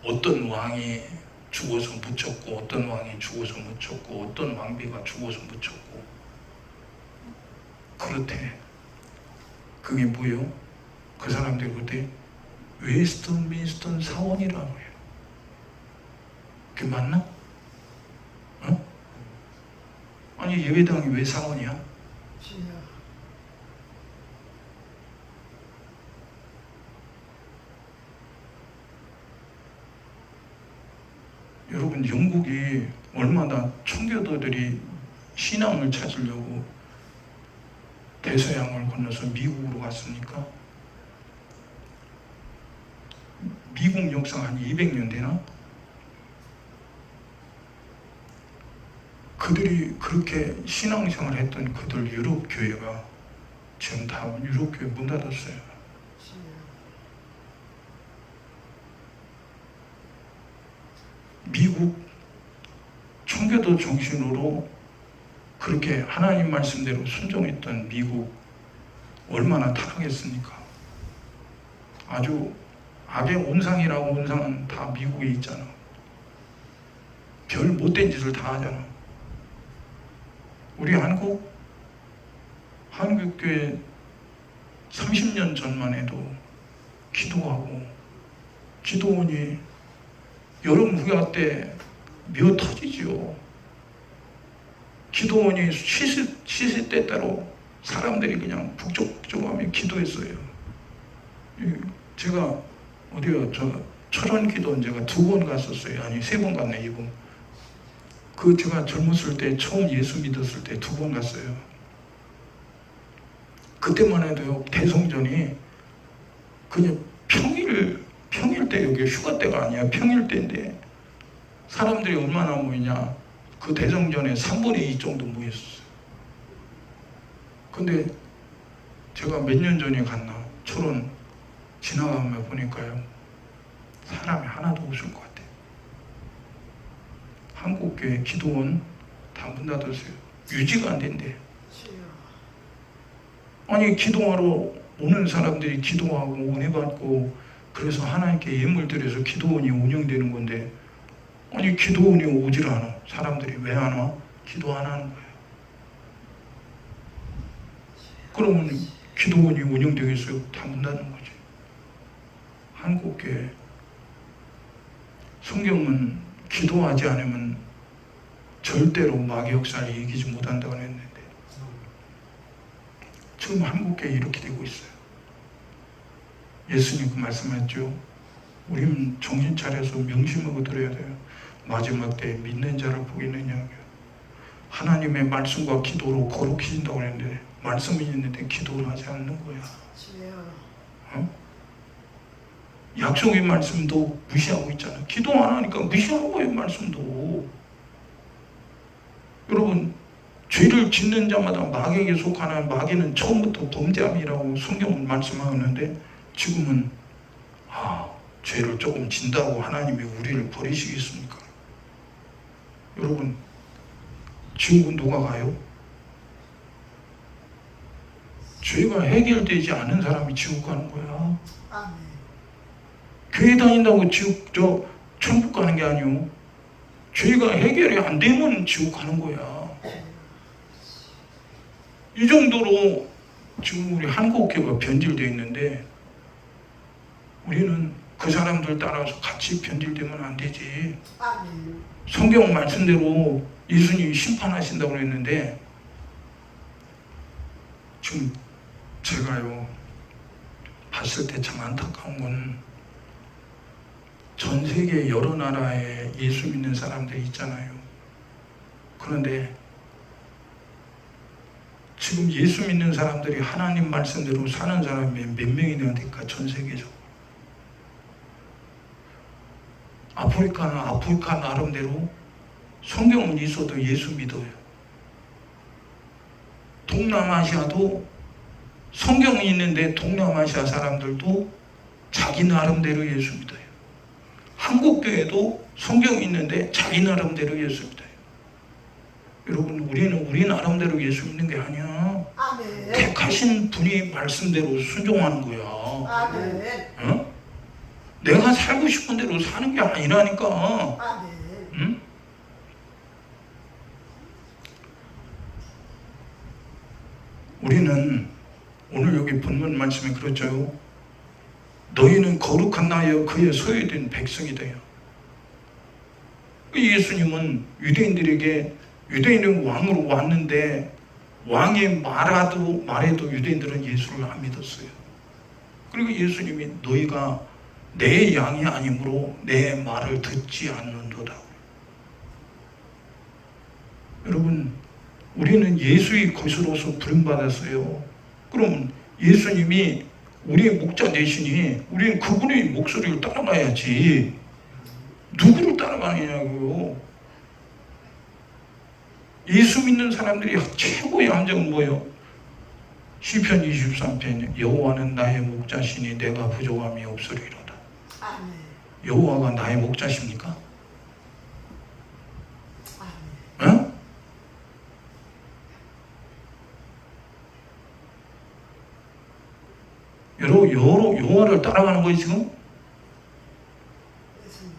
Speaker 2: 어떤 왕이 죽어서 묻혔고 어떤 왕이 죽어서 묻혔고 어떤 왕비가 죽어서 묻혔고 그렇대. 그게 뭐예요? 그 사람들이 그때 웨스트민스터 사원이라고 해요. 그게 맞나? 어? 아니 예배당이 왜 사원이야?
Speaker 1: 주여.
Speaker 2: 여러분 영국이 얼마나 청교도들이 신앙을 찾으려고 대서양을 건너서 미국으로 갔습니까? 미국 역사가 한 200년 되나? 그들이 그렇게 신앙생활을 했던 그들 유럽 교회가 지금 다 유럽 교회 문 닫았어요.
Speaker 1: 주여.
Speaker 2: 미국 청교도 정신으로 그렇게 하나님 말씀대로 순종했던 미국 얼마나 타락했습니까? 아주 악의 온상이라고 온상은 다 미국에 있잖아. 별 못된 짓을 다 하잖아. 우리 한국교회 30년 전만 해도 기도하고 기도원이 여름 휴가 때 미어 터지지요. 기도원이 시시때 따로 사람들이 그냥 북적북적하며 기도했어요. 제가 어디요? 저 철원 기도원 제가 2번 갔었어요. 아니 3번 갔네 이번. 그 제가 젊었을 때 처음 예수 믿었을 때 2번 갔어요. 그때만 해도 대성전이 그냥 평일 때 여기 휴가 때가 아니야. 평일 때인데 사람들이 얼마나 모이냐. 그 대성전에 3분의 2 정도 모였어요. 근데 제가 몇 년 전에 갔나 철원 지나가면 보니까요 사람이 하나도 없을 것 같아요. 한국교회 기도원 다 문 닫았어요. 유지가 안 된대.
Speaker 1: 주여.
Speaker 2: 아니 기도하러 오는 사람들이 기도하고 은혜 받고 그래서 하나님께 예물 드려서 기도원이 운영되는 건데 아니 기도원이 오질 않아. 사람들이 왜 안 와? 기도 안 하는 거예요. 그러면 기도원이 운영되겠어요? 다 문 닫는 거지. 한국교회 성경은 기도하지 않으면 절대로 마귀 역사를 이기지 못한다고 했는데 지금 한국교회 이렇게 되고 있어요. 예수님 그 말씀하셨죠. 우리는 정신 차려서 명심하고 들어야 돼요. 마지막 때 믿는 자를 보겠느냐. 하나님의 말씀과 기도로 거룩해진다고 했는데 말씀이 있는데 기도를 하지 않는 거야.
Speaker 1: 주여.
Speaker 2: 어? 약속의 말씀도 무시하고 있잖아. 기도 안 하니까 무시하는 거예요. 말씀도. 여러분 죄를 짓는 자마다 마귀에게 속하는 마귀는 처음부터 범죄함이라고 성경은 말씀하는데 지금은 죄를 조금 진다고 하나님이 우리를 버리시겠습니까? 여러분 지옥은 누가 가요? 죄가 해결되지 않은 사람이 지옥 가는 거야.
Speaker 1: 아멘.
Speaker 2: 교회 다닌다고 지옥 천국 가는 게 아니오. 죄가 해결이 안 되면 지옥 가는 거야. 이 정도로 지금 우리 한국교회가 변질되어 있는데 우리는 그 사람들 따라서 같이 변질되면 안 되지.
Speaker 1: 아멘.
Speaker 2: 성경 말씀대로 예수님이 심판하신다고 했는데 지금 제가요 봤을 때 참 안타까운 건 전 세계 여러 나라에 예수 믿는 사람들이 있잖아요. 그런데 지금 예수 믿는 사람들이 하나님 말씀대로 사는 사람이 몇 명이나 될까? 전 세계적으로. 아프리카는 아프리카 나름대로 성경은 있어도 예수 믿어요. 동남아시아도 성경이 있는데 동남아시아 사람들도 자기 나름대로 예수 믿어요. 한국교회도 성경이 있는데 자기 나름대로 예수 믿어요. 여러분 우리는 우리 나름대로 예수 믿는 게 아니야.
Speaker 1: 아멘.
Speaker 2: 택하신 분이 말씀대로 순종하는 거야.
Speaker 1: 아멘.
Speaker 2: 어? 내가 살고 싶은 대로 사는 게 아니라니까.
Speaker 1: 아멘.
Speaker 2: 응? 우리는 오늘 여기 본문 말씀에 그렇죠. 너희는 거룩한 나여 그의 소유된 백성이다요. 예수님은 유대인은 왕으로 왔는데 왕이 말해도 유대인들은 예수를 안 믿었어요. 그리고 예수님이 너희가 내 양이 아니므로 내 말을 듣지 않는도다. 여러분, 우리는 예수의 것으로서 부름받았어요. 그럼 예수님이 우리의 목자 되시니 우리는 그분의 목소리를 따라가야지. 누구를 따라가느냐고요. 예수 믿는 사람들이 최고의 함정은 뭐예요? 시편 23편 여호와는 나의 목자시니 내가 부족함이 없으리로다.
Speaker 1: 아멘.
Speaker 2: 여호와가 나의 목자십니까?
Speaker 1: 아멘.
Speaker 2: 어? 여호와를 따라가는 거예요 지금?
Speaker 1: 예수님.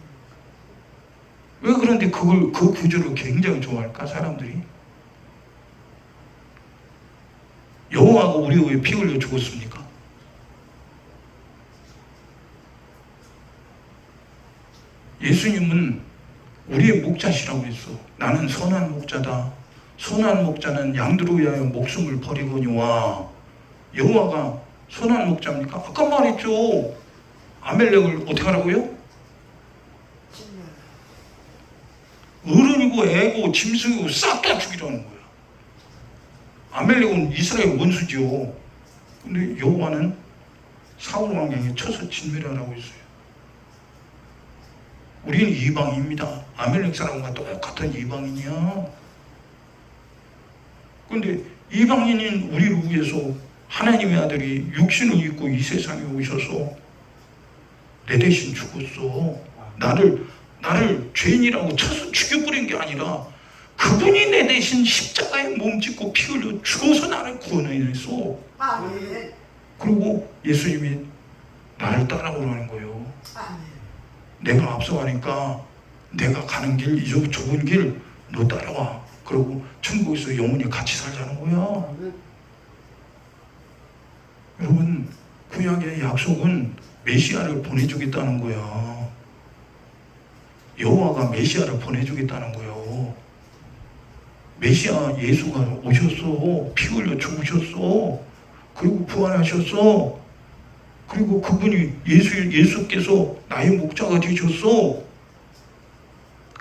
Speaker 2: 왜 그런데 그 구절을 굉장히 좋아할까 사람들이? 여호와가 우리 왜 피 흘려 죽었습니까? 예수님은 우리의 목자시라고 했어. 나는 선한 목자다. 선한 목자는 양들을 위하여 목숨을 버리거니와. 여호와가 선한 목자입니까? 아까 말했죠. 아멜렉을 어떻게 하라고요?
Speaker 1: 진멸.
Speaker 2: 어른이고 애고 짐승이고 싹 다 죽이라는 거야. 아멜렉은 이스라엘 원수죠. 근데 여호와는 사울 왕에게 쳐서 진멸하라고 했어요. 우리는 이방인입니다. 아멜렉 사람과 똑같은 이방인이야. 근데 이방인인 우리를 위해서 하나님의 아들이 육신을 입고 이 세상에 오셔서 내 대신 죽었어. 나를 죄인이라고 쳐서 죽여버린 게 아니라 그분이 내 대신 십자가에 몸짓고 피 흘려 죽어서 나를 구원해냈어.
Speaker 1: 아멘.
Speaker 2: 그리고 예수님이 나를 따라오라는 거예요.
Speaker 1: 아멘.
Speaker 2: 내가 앞서가니까 내가 가는 길, 이 좁은 길 너 따라와. 그리고 천국에서 영원히 같이 살자는 거야.
Speaker 1: 아멘.
Speaker 2: 여러분, 구약의 약속은 메시아를 보내주겠다는 거야. 여호와가 메시아를 보내주겠다는 거예요. 메시아 예수가 오셨어. 피 흘려 죽으셨어. 그리고 부활하셨어. 그리고 그분이 예수께서 나의 목자가 되셨어.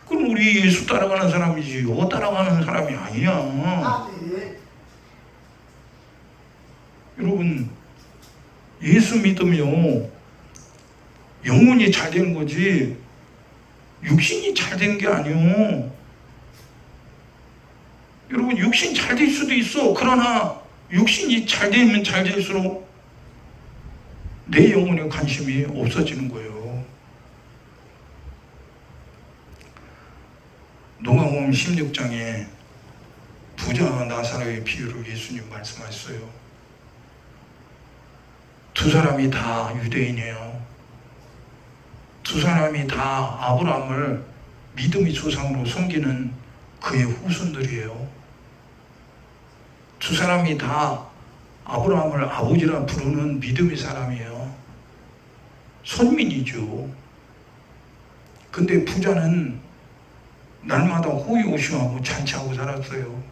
Speaker 2: 그럼 우리 예수 따라가는 사람이지 여 따라가는 사람이 아니야.
Speaker 1: 아멘.
Speaker 2: 여러분, 예수 믿으면 영혼이 잘 되는 거지 육신이 잘 되는 게 아니요. 여러분, 육신 잘 될 수도 있어. 그러나 육신이 잘 되면 잘 될수록 내 영혼에 관심이 없어지는 거예요. 누가복음 16장에 부자와 나사로의 비유를 예수님 말씀하셨어요. 두 사람이 다 유대인이에요. 두 사람이 다 아브라함을 믿음의 조상으로 섬기는 그의 후손들이에요. 두 사람이 다 아브라함을 아버지라 부르는 믿음의 사람이에요. 선민이죠. 근데 부자는 날마다 호의호식하고 잔치하고 살았어요.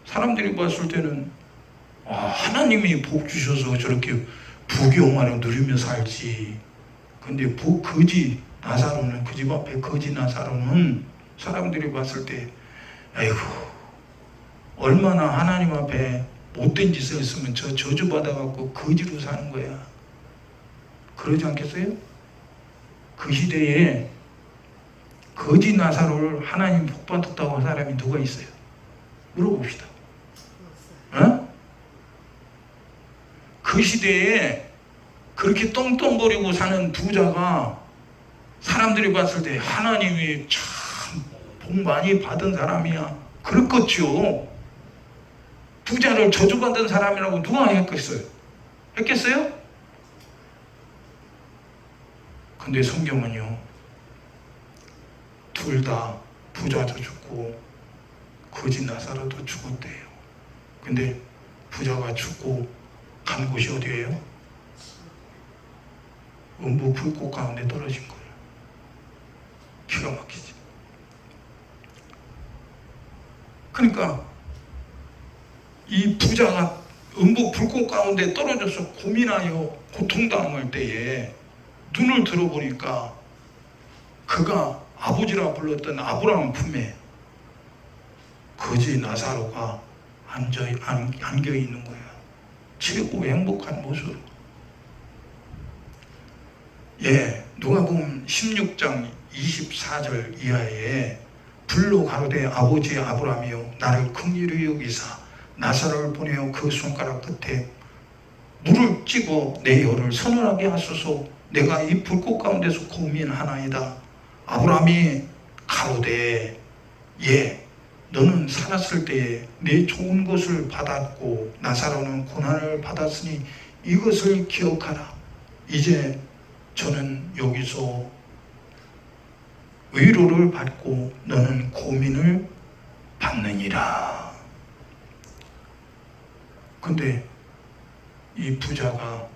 Speaker 2: 사람들이 봤을 때는 하나님이 복 주셔서 저렇게 부귀영화를 누리며 살지. 근데 거지 나사로는, 그 집 앞에 거지 나사로는 사람들이 봤을 때 아이고 얼마나 하나님 앞에 못된 짓을 했으면 저 저주받아갖고 거지로 사는 거야. 그러지 않겠어요? 그 시대에 거지 나사로를 하나님 복받았다고 한 사람이 누가 있어요? 물어봅시다. 그 시대에 그렇게 떵떵거리고 사는 부자가 사람들이 봤을 때 하나님이 참 복 많이 받은 사람이야 그렇겠죠. 부자를 저주받은 사람이라고 누가 했겠어요? 했겠어요? 근데 성경은요, 둘 다 부자도 죽고 거지 나사로도 죽었대요. 근데 부자가 죽고 간 곳이 어디예요? 음부 불꽃 가운데 떨어진 거예요. 기가 막히지. 그러니까 이 부자가 음부 불꽃 가운데 떨어져서 고민하여 고통당할 때에 눈을 들어보니까 그가 아버지라 불렀던 아브라함 품에 거지 나사로가 안겨 있는 거야. 최고 행복한 모습으로. 예, 누가복음 16장 24절 이하에 불로 가로되 아버지 아브라함이여 나를 긍휼히 여기사 나사로를 보내어 그 손가락 끝에 물을 찍어 내 혀를 서늘하게 하소서. 내가 이 불꽃 가운데서 고민하나이다. 아브라함이 가로되 예, 너는 살았을 때에 내 좋은 것을 받았고 나사로는 고난을 받았으니 이것을 기억하라. 이제 저는 여기서 위로를 받고 너는 고민을 받느니라. 근데 이 부자가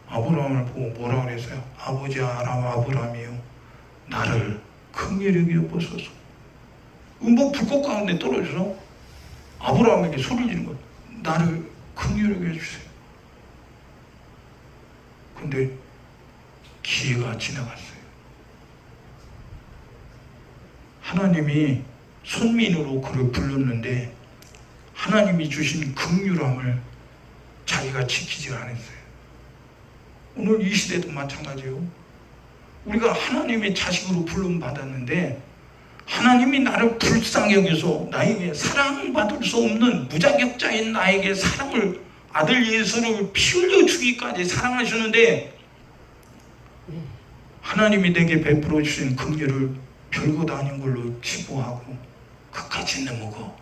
Speaker 2: 아브라함을 보고 뭐라 그랬어요? 아버지 아브라함이요 나를 긍휼히 여기소서. 음부 불꽃 가운데 떨어져서 아브라함에게 소리를 지는 거예요. 나를 긍휼히 여겨주세요. 근데 기회가 지나갔어요. 하나님이 손민으로 그를 불렀는데 하나님이 주신 긍휼함을 자기가 지키지 않았어요. 오늘 이 시대도 마찬가지예요. 우리가 하나님의 자식으로 부름 받았는데 하나님이 나를 불쌍히 여겨서 나에게 사랑받을 수 없는 무자격자인 나에게 사랑을 아들 예수를 피 흘려 주기까지 사랑하시는데 하나님이 내게 베풀어 주신 긍휼을 별것 아닌 걸로 치부하고 끝까지 넘어가.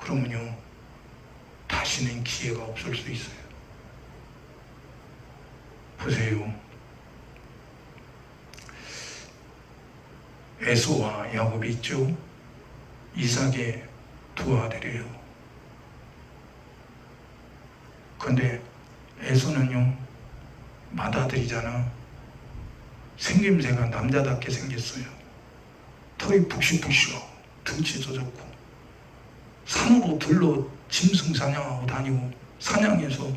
Speaker 2: 그러면요 다시는 기회가 없을 수 있어요. 보세요. 에서와 야곱이 있죠. 이삭의 두 아들이에요. 근데 에서는요 맏아들이잖아. 생김새가 남자답게 생겼어요. 털이 북실북실하고 등치도 좋고 산으로 들러 짐승 사냥하고 다니고 사냥해서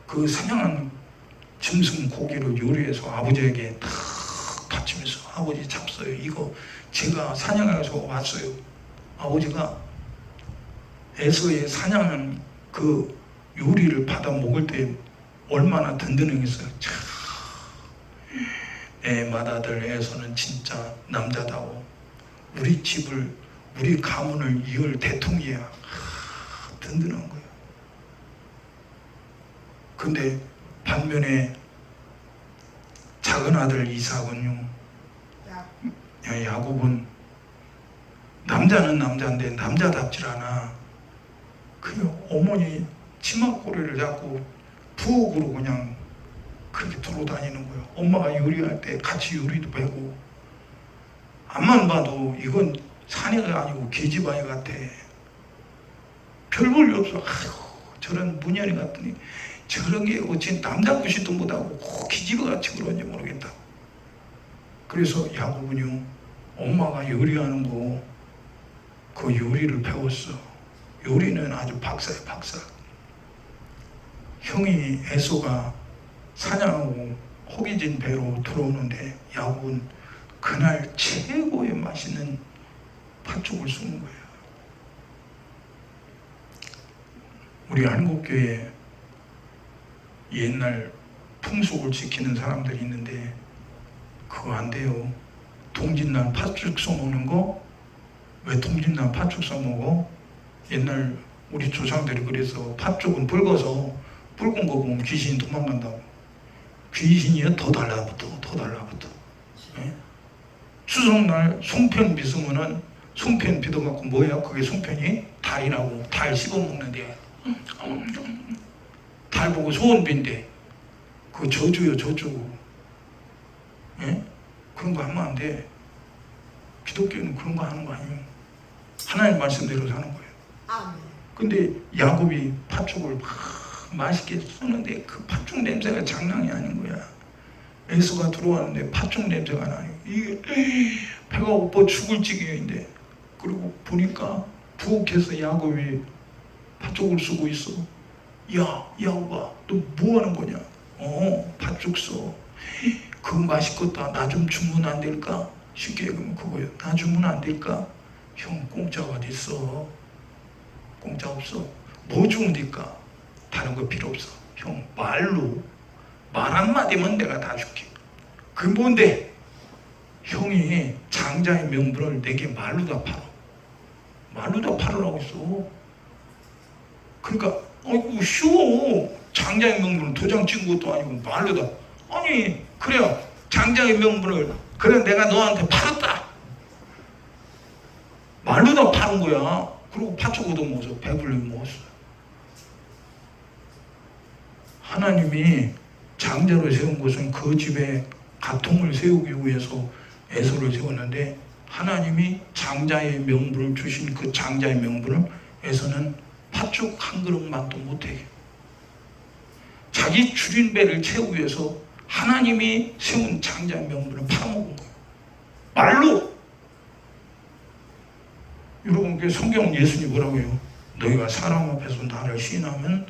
Speaker 2: 그 사냥한 짐승 고기를 요리해서 아버지에게 탁 바치면서 아버지 잡숴요. 이거 제가 사냥해서 왔어요. 아버지가 에서의 사냥한 그 요리를 받아 먹을 때 얼마나 든든했어요. 참, 내 맏아들 에서는 진짜 남자다워. 우리 집을 우리 가문을 이을 대통이야. 든든한 거예요. 근데 반면에 작은 아들 이삭은요, 야곱은 남자는 남자인데 남자답질 않아. 그 어머니 치마꼬리를 잡고 부엌으로 그냥 그렇게 돌아다니는 거예요. 엄마가 요리할 때 같이 요리도 배고. 앞만 봐도 이건 사내가 아니고 계집아이 같아. 별 볼일 없어. 아이고 저런 문현이 같더니 저런 게 어찌 남자 무시도 못하고 기집애같이 그런지 모르겠다. 그래서 야곱은요 엄마가 요리하는 거 그 요리를 배웠어. 요리는 아주 박사야 박사. 형이 에서가 사냥하고 호기진 배로 들어오는데 야곱은 그날 최고의 맛있는 팥죽을 쏘는 거예요. 우리 한국교회에 옛날 풍속을 지키는 사람들이 있는데 그거 안 돼요. 동짓날 팥죽 써먹는 거? 왜 동짓날 팥죽 써먹어? 옛날 우리 조상들이 그래서 팥죽은 붉어서 붉은 거 보면 귀신이 도망간다고. 귀신이 더 달라붙어 더 달라붙어. 예? 추석날 송편 빚으면은 송편 빚어갖고 뭐야? 그게 송편이 달이라고. 달 씹어먹는데 달 보고 소원 빈대. 그거 저주요 저주. 예? 그런 거 하면 안 돼. 기독교는 그런 거 하는 거 아니에요. 하나님 말씀대로 사는 거예요.
Speaker 1: 아멘.
Speaker 2: 근데 야곱이 팥죽을 막 맛있게 쏘는데 그 팥죽 냄새가 장난이 아닌 거야. 에서가 들어왔는데 팥죽 냄새가 나요. 이게 배가 고파 죽을 지경인데, 그리고 보니까 부엌에서 야곱이 팥죽을 쓰고 있어. 야, 야곱아, 너 뭐 하는 거냐? 팥죽 써. 그거 맛있겠다. 나 좀 주면 안 될까? 쉽게 얘기하면 그거예요. 나 주면 안 될까? 형, 공짜 어딨어? 공짜 없어. 뭐 주면 될까? 다른 거 필요 없어. 형, 말로 말 한마디면 내가 다 줄게. 그게 뭔데? 형이 장자의 명분을 내게 말로 다 팔아. 말로 다 팔으라고 했어. 그러니까 아이고 쉬워. 장자의 명분을 도장 찍은 것도 아니고 말로 다. 아니 그래요. 장자의 명분을 그래 내가 너한테 팔았다. 말로 다 파는 거야. 그리고 팥죽 얻어먹어서 배불리 먹었어요. 하나님이 장자로 세운 것은 그 집에 가통을 세우기 위해서 에서를 세웠는데, 하나님이 장자의 명분을 주신 그 장자의 명분을 에서는 팥죽 한 그릇만도 못해. 자기 줄인 배를 채우기 위해서 하나님이 세운 장자의 명분을 팔아먹은 거예요. 말로. 여러분, 그 성경 예수님이 뭐라고 해요? 너희가 사람 앞에서 나를 시인하면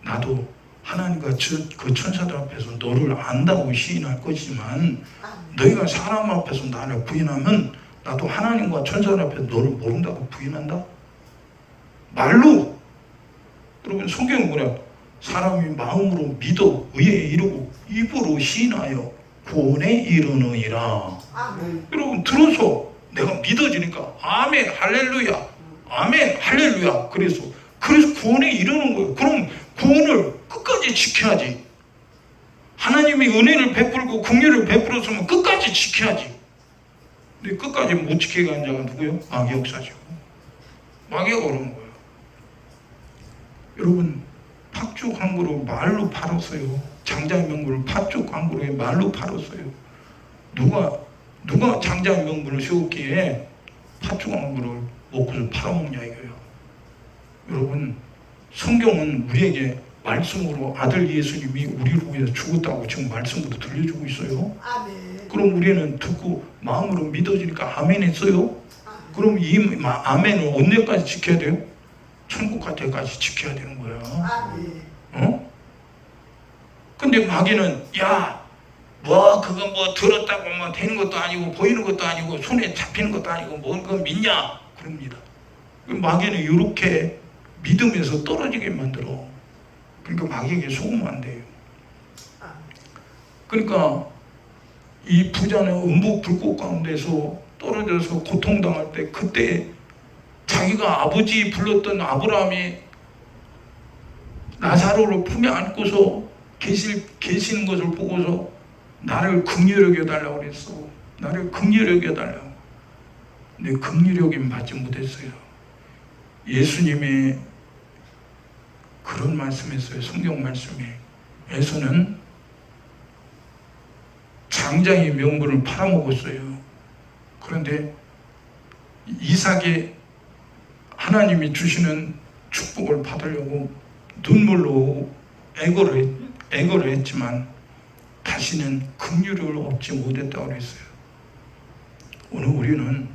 Speaker 2: 나도 하나님과 그 천사들 앞에서 너를 안다고 시인할 것이지만, 너희가 사람 앞에서 나를 부인하면 나도 하나님과 천사들 앞에서 너를 모른다고 부인한다? 말로. 여러분, 성경은 뭐냐? 사람이 마음으로 믿어 의에 이르고 입으로 시인하여 구원에 이르느니라. 여러분, 들어서 내가 믿어지니까 아멘 할렐루야 아멘 할렐루야. 그래서 구원에 이르는 거예요. 그럼 구원을 끝까지 지켜야지. 하나님이 은혜를 베풀고 긍휼을 베풀었으면 끝까지 지켜야지. 근데 끝까지 못 지키게 한 자가 누구예요? 마귀 역사죠. 마귀가 그러는 거예요. 여러분, 팥죽 한 그릇 말로 팔았어요. 장자의 명분을 팥죽 한 그릇에 말로 팔았어요. 누가 장자의 명분을 세웠기에 팥죽 한 그릇을 먹고서 팔아먹냐 이거예요. 여러분, 성경은 우리에게 말씀으로 아들 예수님이 우리를 위해서 죽었다고 지금 말씀으로 들려주고 있어요.
Speaker 1: 아멘.
Speaker 2: 그럼 우리는 듣고 마음으로 믿어지니까 아멘 했어요. 그럼 이 아멘을 언제까지 지켜야 돼요? 천국 갈 때까지 지켜야 되는 거예요.
Speaker 1: 아멘.
Speaker 2: 근데 마귀는 그거 뭐 들었다고 뭐 되는 것도 아니고 보이는 것도 아니고 손에 잡히는 것도 아니고 뭐 그거 믿냐? 그럽니다. 마귀는 이렇게 믿음에서 떨어지게 만들어. 그러니까 마귀에게 속으면 안 돼요. 그러니까 이 부자는 음부 불꽃 가운데서 떨어져서 고통당할 때, 그때 자기가 아버지 불렀던 아브라함이 나사로를 품에 안고서 계시는 것을 보고서 나를 긍휼히 여겨달라고 그랬어. 나를 긍휼히 여겨달라고. 근데 긍휼히 여김 받지 못했어요. 예수님이 그런 말씀했어요. 성경 말씀에. 에서는 장자의 명분을 팔아먹었어요. 그런데 이삭이 하나님이 주시는 축복을 받으려고 눈물로 애걸을 했지만 다시는 긍휼을 얻지 못했다고 그랬어요. 오늘 우리는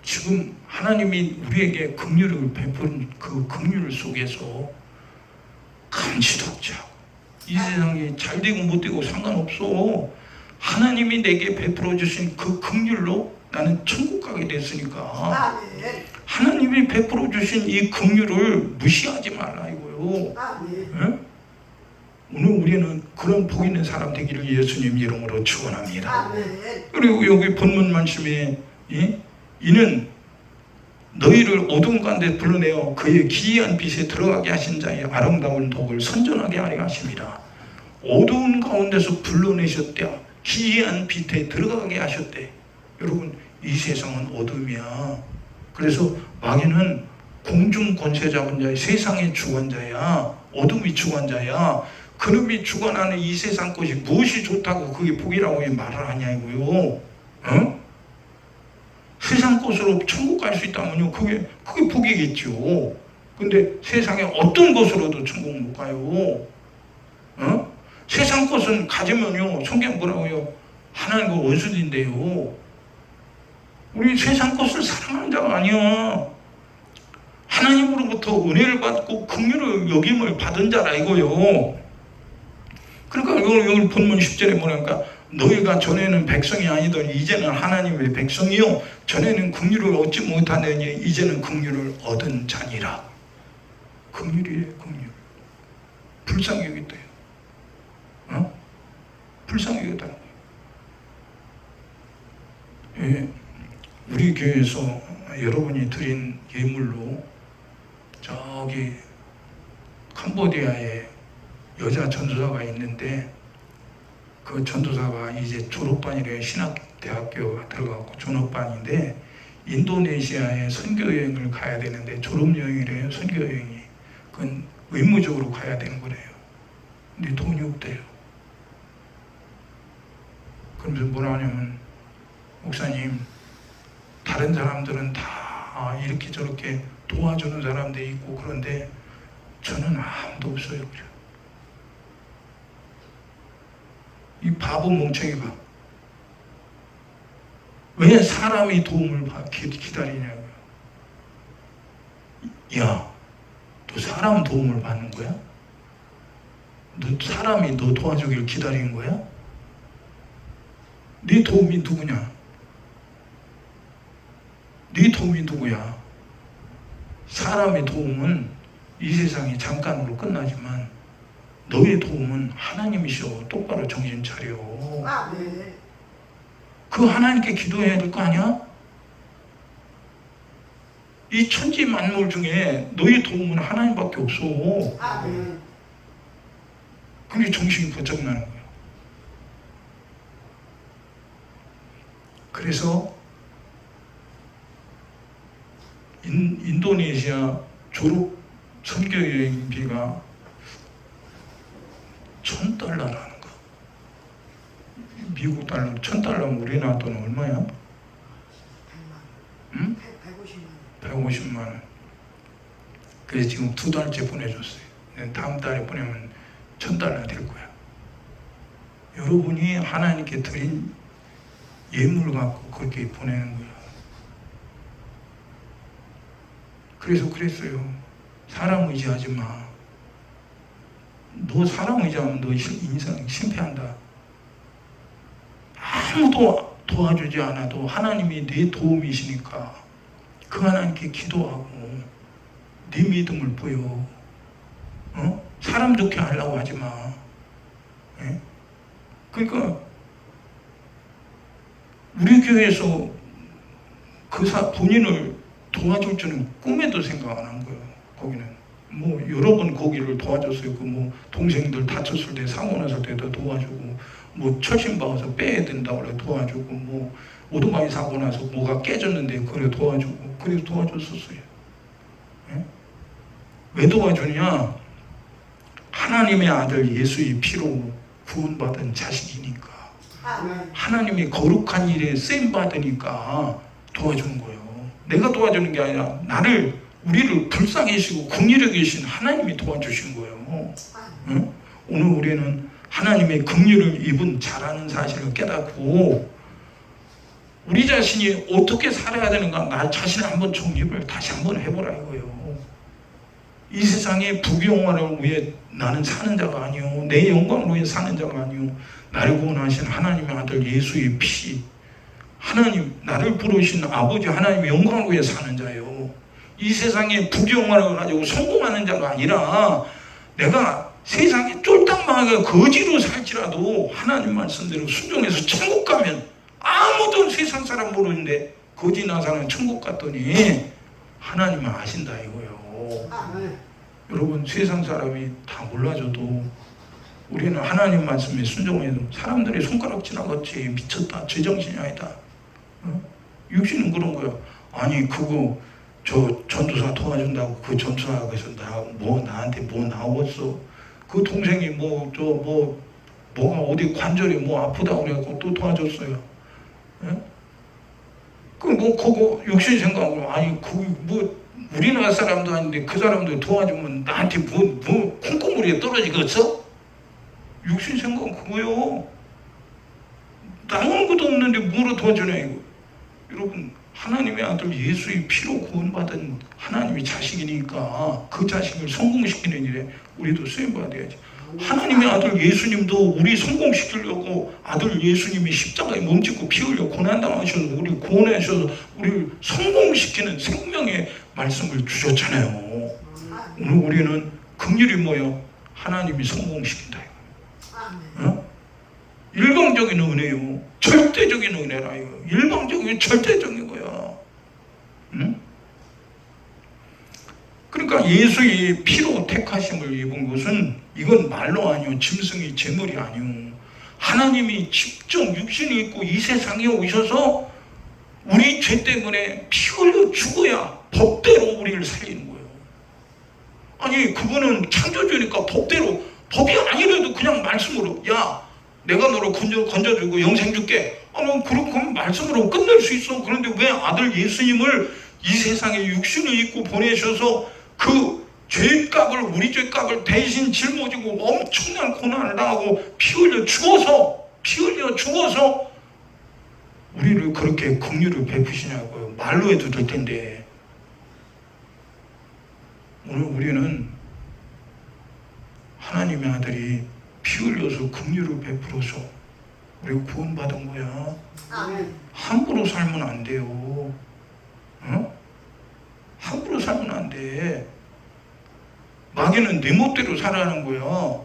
Speaker 2: 지금 하나님이 우리에게 긍휼을 베푼 그 긍휼 속에서 감시독자, 이 세상이 잘되고 못되고 상관없어. 하나님이 내게 베풀어 주신 그 긍휼로 나는 천국 가게 됐으니까 하나님이 베풀어 주신 이 긍휼을 무시하지 말라 이거요. 네? 오늘 우리는 그런 복 있는 사람 되기를 예수님 이름으로 축원합니다. 그리고 여기 본문 말씀에 이는 너희를 어두운 가운데 불러내어 그의 기이한 빛에 들어가게 하신 자의 아름다운 덕을 선전하게 하려 하십니다. 어두운 가운데서 불러내셨대. 기이한 빛에 들어가게 하셨대. 여러분, 이 세상은 어둠이야. 그래서 마귀는 공중 권세 잡은 자야. 세상의 주관자야. 어둠이 주관자야. 그놈이 주관하는 이 세상 것이 무엇이 좋다고 그게 복이라고 말을 하냐고요. 세상 것으로 천국 갈 수 있다면요, 그게 복이겠죠. 근데 세상에 어떤 것으로도 천국 못 가요. 세상 것은 가지면요, 성경 뭐라고요? 하나님과 원수인데요. 우리 세상 것을 사랑하는 자가 아니야. 하나님으로부터 은혜를 받고 긍휼을 여김을 받은 자라 이거요. 그러니까 여기 본문 10절에 뭐랄까? 너희가 전에는 백성이 아니더니 이제는 하나님의 백성이요 전에는 긍휼을 얻지 못하느니 이제는 긍휼을 얻은 자니라. 긍휼이에요. 긍휼. 불쌍히 여겼대요. 불쌍히 여겼다는 거예요. 예, 우리 교회에서 여러분이 드린 예물로 저기 캄보디아에 여자 전도사가 있는데 그 전도사가 이제 졸업반이래요. 신학대학교 들어가고 졸업반인데 인도네시아에 선교여행을 가야 되는데 졸업여행이래요. 선교여행이. 그건 의무적으로 가야 되는 거래요. 근데 돈이 없대요. 그러면서 뭐라 하냐면 목사님 다른 사람들은 다 이렇게 저렇게 도와주는 사람들이 있고 그런데 저는 아무도 없어요. 이 바보 멍청이가 왜 사람이 도움을 기다리냐고요. 야, 너 사람 도움을 받는 거야? 너 사람이 너 도와주길 기다리는 거야? 네 도움이 누구냐? 네 도움이 누구야? 사람의 도움은 이 세상이 잠깐으로 끝나지만 너의 도움은 하나님이시오. 똑바로 정신 차려.
Speaker 1: 네.
Speaker 2: 그 하나님께 기도해야 될 거 아니야? 이 천지 만물 중에 너의 도움은 하나님밖에 없어.
Speaker 1: 네.
Speaker 2: 그게 정신이 번쩍 나는 거야. 그래서 인도네시아 졸업 선교여행비가 $1,000라는 거. 미국 달러 $1,000면 우리나라 돈 얼마야?
Speaker 1: 100만.
Speaker 2: 응?
Speaker 1: 150만.
Speaker 2: 150만 원. 그래서 지금 2달째 보내줬어요. 다음 달에 보내면 $1,000 될 거야. 여러분이 하나님께 드린 예물 갖고 그렇게 보내는 거야. 그래서 그랬어요. 사람 의지하지 마. 너 사람 의지하면 너 인생 실패한다. 아무도 도와주지 않아도 하나님이 내 도움이시니까 그 하나님께 기도하고 네 믿음을 보여. 사람 좋게 하려고 하지 마. 예? 그러니까 우리 교회에서 그 본인을 도와줄 줄은 꿈에도 생각 안 한 거예요. 거기는 뭐 여러 번 거기를 도와줬어요. 그 뭐 동생들 다쳤을 때 사고 났을 때도 도와주고 뭐 철심 박아서 빼야 된다고 그래 도와주고 뭐 오토바이 사고 나서 뭐가 깨졌는데 그래 도와주고 그래서 도와줬었어요. 예? 왜 도와주냐? 하나님의 아들 예수의 피로 구원받은 자식이니까. 하나님이 거룩한 일에 쓰임 받으니까 도와주는 거예요. 내가 도와주는 게 아니라 우리를 불쌍히 계시고 긍휼히 계신 하나님이 도와주신 거예요. 응? 오늘 우리는 하나님의 긍휼을 입은 자라는 사실을 깨닫고 우리 자신이 어떻게 살아야 되는가 나 자신을 한번 정립을 다시 한번 해보라 이거예요. 이 세상의 부귀영화를 위해 나는 사는 자가 아니요 내 영광을 위해 사는 자가 아니요 나를 구원하신 하나님의 아들 예수의 피 하나님 나를 부르신 아버지 하나님의 영광을 위해 사는 자예요. 이 세상의 부귀영화를 가지고 성공하는 자가 아니라 내가 세상에 쫄딱망하게 거지로 살지라도 하나님 말씀대로 순종해서 천국 가면 아무도 세상 사람 모르는데 거지 나사는 천국 갔더니 하나님은 아신다 이거예요. 여러분 세상 사람이 다 몰라줘도 우리는 하나님 말씀에 순종해도 사람들이 손가락 지나갔지 미쳤다 제정신이 아니다. 육신은 그런 거야. 아니 그거 저 전도사 도와준다고 그 전도사가 그래서 나한테 뭐 나왔어. 그 동생이 뭐가 어디 관절이 뭐 아프다고 그래갖고 또 도와줬어요. 예? 그거 육신 생각으로 아니 그 우리나라 사람도 아닌데 그 사람들 도와주면 나한테 뭐 콩고물에 떨어지겠어? 육신 생각은 그거요. 나오는 것도 없는데 뭐로 도와주냐 이거. 여러분, 하나님의 아들 예수의 피로 구원받은 하나님의 자식이니까 그 자식을 성공시키는 일에 우리도 쓰임받아야지. 하나님의 아들 예수님도 우리 성공시키려고 아들 예수님이 십자가에 몸짓고 피 흘려 고난당하셔서 우리 구원하셔서 우리를 성공시키는 생명의 말씀을 주셨잖아요. 오늘 우리는 긍휼이 뭐요? 하나님이 성공시킨다. 어? 일방적인 은혜요. 절대적인 은혜라 이거. 일방적이고 절대적인 거야. 응? 그러니까 예수의 피로 택하심을 입은 것은 이건 말로 아니요, 짐승이 제물이 아니요. 하나님이 직접 육신이 있고 이 세상에 오셔서 우리 죄 때문에 피 흘려 죽어야 법대로 우리를 살리는 거예요. 아니 그거는 창조주니까 법대로, 법이 아니라도 그냥 말씀으로, 야 내가 너를 건져주고 영생 줄게. 그럼 말씀으로 끝낼 수 있어. 그런데 왜 아들 예수님을 이 세상에 육신을 입고 보내셔서 그 죄값을, 우리 죄값을 대신 짊어지고 엄청난 고난을 당하고 피 흘려 죽어서 우리를 그렇게 긍휼을 베푸시냐고요. 말로 해도 될 텐데. 오늘 우리는 하나님의 아들이 피 흘려서 긍휼을 베풀어서 우리 구원받은 거야. 함부로 살면 안 돼요. 어? 함부로 살면 안 돼. 마귀는 내 멋대로 살아가는 거야.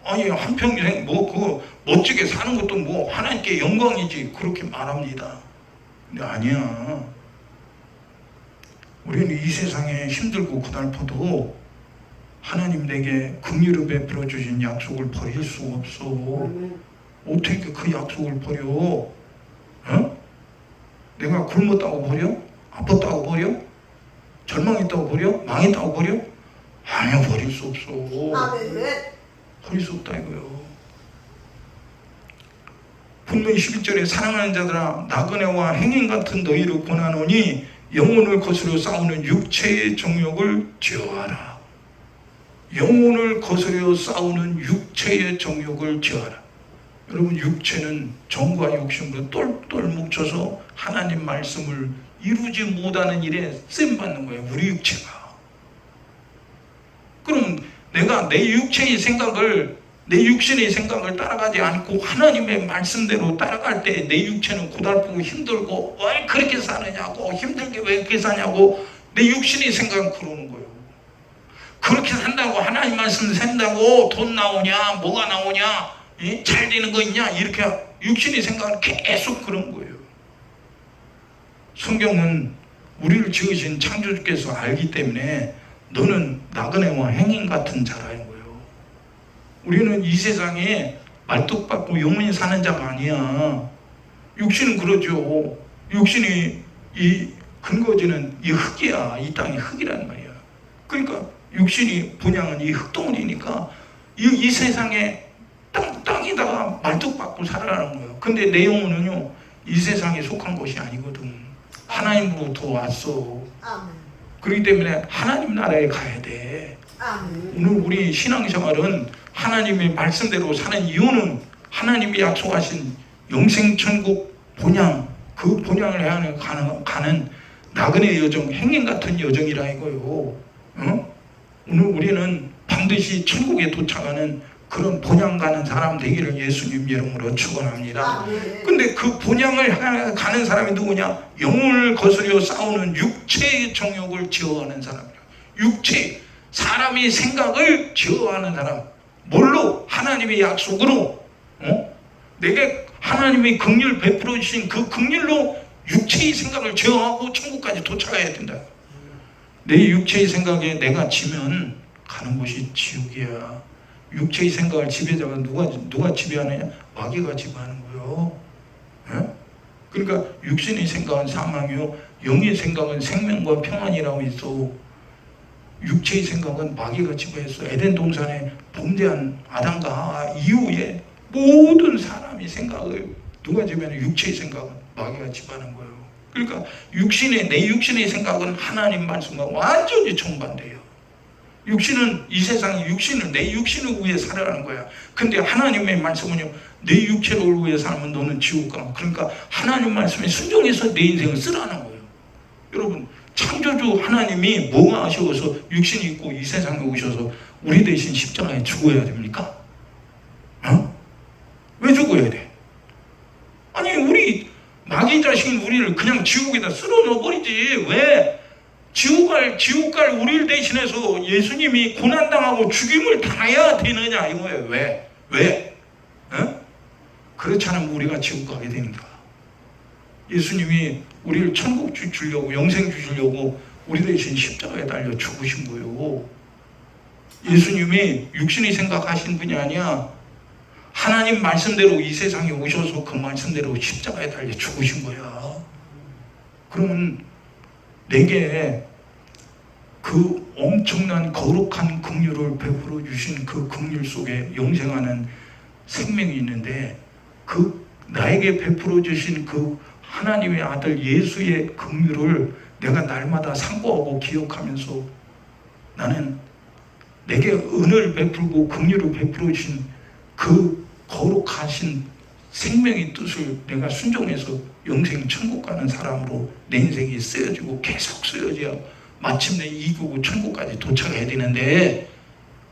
Speaker 2: 아니 한평생 그거 멋지게 사는 것도 하나님께 영광이지 그렇게 말합니다. 근데 아니야. 우리는 이 세상에 힘들고 고달퍼도 하나님 내게 긍휼을 베풀어 주신 약속을 버릴 수 없어. 어떻게 그 약속을 버려? 어? 내가 굶었다고 버려? 아팠다고 버려? 절망했다고 버려? 망했다고 버려? 아니야, 버릴 수 없어. 버릴 수 없다 이거요. 본문 11절에 사랑하는 자들아 나그네와 행인 같은 너희를 권하노니 영혼을 거스려 싸우는 육체의 정욕을 제어하라. 영혼을 거스려 싸우는 육체의 정욕을 제어하라. 여러분, 육체는 정과 욕심으로 똘똘 뭉쳐서 하나님 말씀을 이루지 못하는 일에 쓰임받는 거예요. 우리 육체가. 그럼 내가 내 육체의 생각을, 내 육신의 생각을 따라가지 않고 하나님의 말씀대로 따라갈 때 내 육체는 고달프고 힘들고 왜 그렇게 사느냐고, 힘들게 왜 그렇게 사냐고 내 육신의 생각은 그러는 거예요. 그렇게 산다고 하나님 말씀 산다고 돈 나오냐, 뭐가 나오냐, 잘 되는 거 있냐, 이렇게 육신의 생각은 계속 그런 거예요. 성경은 우리를 지으신 창조주께서 알기 때문에 너는 나그네와 행인 같은 자라는 거예요. 우리는 이 세상에 말뚝박고 영원히 사는 자가 아니야. 육신은 그러죠. 육신이 이 근거지는 이 흙이야. 이 땅이 흙이란 말이야. 그러니까 육신이 분양은 이 흙덩어리니까 이 세상에 땅에다가 말뚝박고 살아가는 거예요. 근데 내 영혼은요, 이 세상에 속한 것이 아니거든. 하나님으로부터 왔어. 그렇기 때문에 하나님 나라에 가야 돼. 오늘 우리 신앙생활은 하나님의 말씀대로 사는 이유는 하나님이 약속하신 영생천국 본향, 그 본향을 향해 가는 나그네 여정, 행인 같은 여정이라 이거요. 어? 오늘 우리는 반드시 천국에 도착하는 그런 본향 가는 사람 되기를 예수님 이름으로 축원합니다. 근데 그 본향을 가는 사람이 누구냐? 영혼을 거스려 싸우는 육체의 정욕을 제어하는 사람이야. 육체, 사람의 생각을 제어하는 사람. 뭘로? 하나님의 약속으로. 내게 하나님이 긍휼 베풀어 주신 그 긍휼로 육체의 생각을 제어하고 천국까지 도착해야 된다. 내 육체의 생각에 내가 지면 가는 곳이 지옥이야. 육체의 생각을 지배자가 누가 지배하느냐? 마귀가 지배하는 거예요. 그러니까 육신의 생각은 사망이요, 영의 생각은 생명과 평안이라고 있어. 육체의 생각은 마귀가 지배했어. 에덴 동산에 범죄한 아담과 하와 이후에 모든 사람의 생각을 누가 지배하냐? 육체의 생각은 마귀가 지배하는 거예요. 그러니까 내 육신의 생각은 하나님 말씀과 완전히 정반대예요. 육신은 이 세상에 내 육신을 위해 살아가는 거야. 근데 하나님의 말씀은요, 내 육체를 위해 살면 너는 지옥 가. 그러니까 하나님 말씀에 순종해서 내 인생을 쓰라는 거예요. 여러분, 창조주 하나님이 뭐가 아쉬워서 육신이 있고 이 세상에 오셔서 우리 대신 십자가에 죽어야 됩니까? 왜 죽어야 돼? 아니, 우리 마귀 자식인 우리를 그냥 지옥에다 쓸어 넣어버리지. 왜? 지옥 갈 우리를 대신해서 예수님이 고난당하고 죽임을 당해야 되느냐 이거예요. 왜? 그렇지 않으면 우리가 지옥 가게 되니까. 예수님이 우리를 천국 주려고, 영생 주시려고 우리 대신 십자가에 달려 죽으신 거예요. 예수님이 육신이 생각하신 분이 아니야. 하나님 말씀대로 이 세상에 오셔서 그 말씀대로 십자가에 달려 죽으신 거야. 그러면 내게 그 엄청난 거룩한 긍휼을 베풀어 주신 그 긍휼 속에 영생하는 생명이 있는데, 그 나에게 베풀어 주신 그 하나님의 아들 예수의 긍휼을 내가 날마다 상고하고 기억하면서 나는 내게 은혜를 베풀고 긍휼을 베풀어 주신 그 거룩하신 생명의 뜻을 내가 순종해서 영생 천국 가는 사람으로 내 인생이 쓰여지고 계속 쓰여져야 마침내 이기고 천국까지 도착해야 되는데,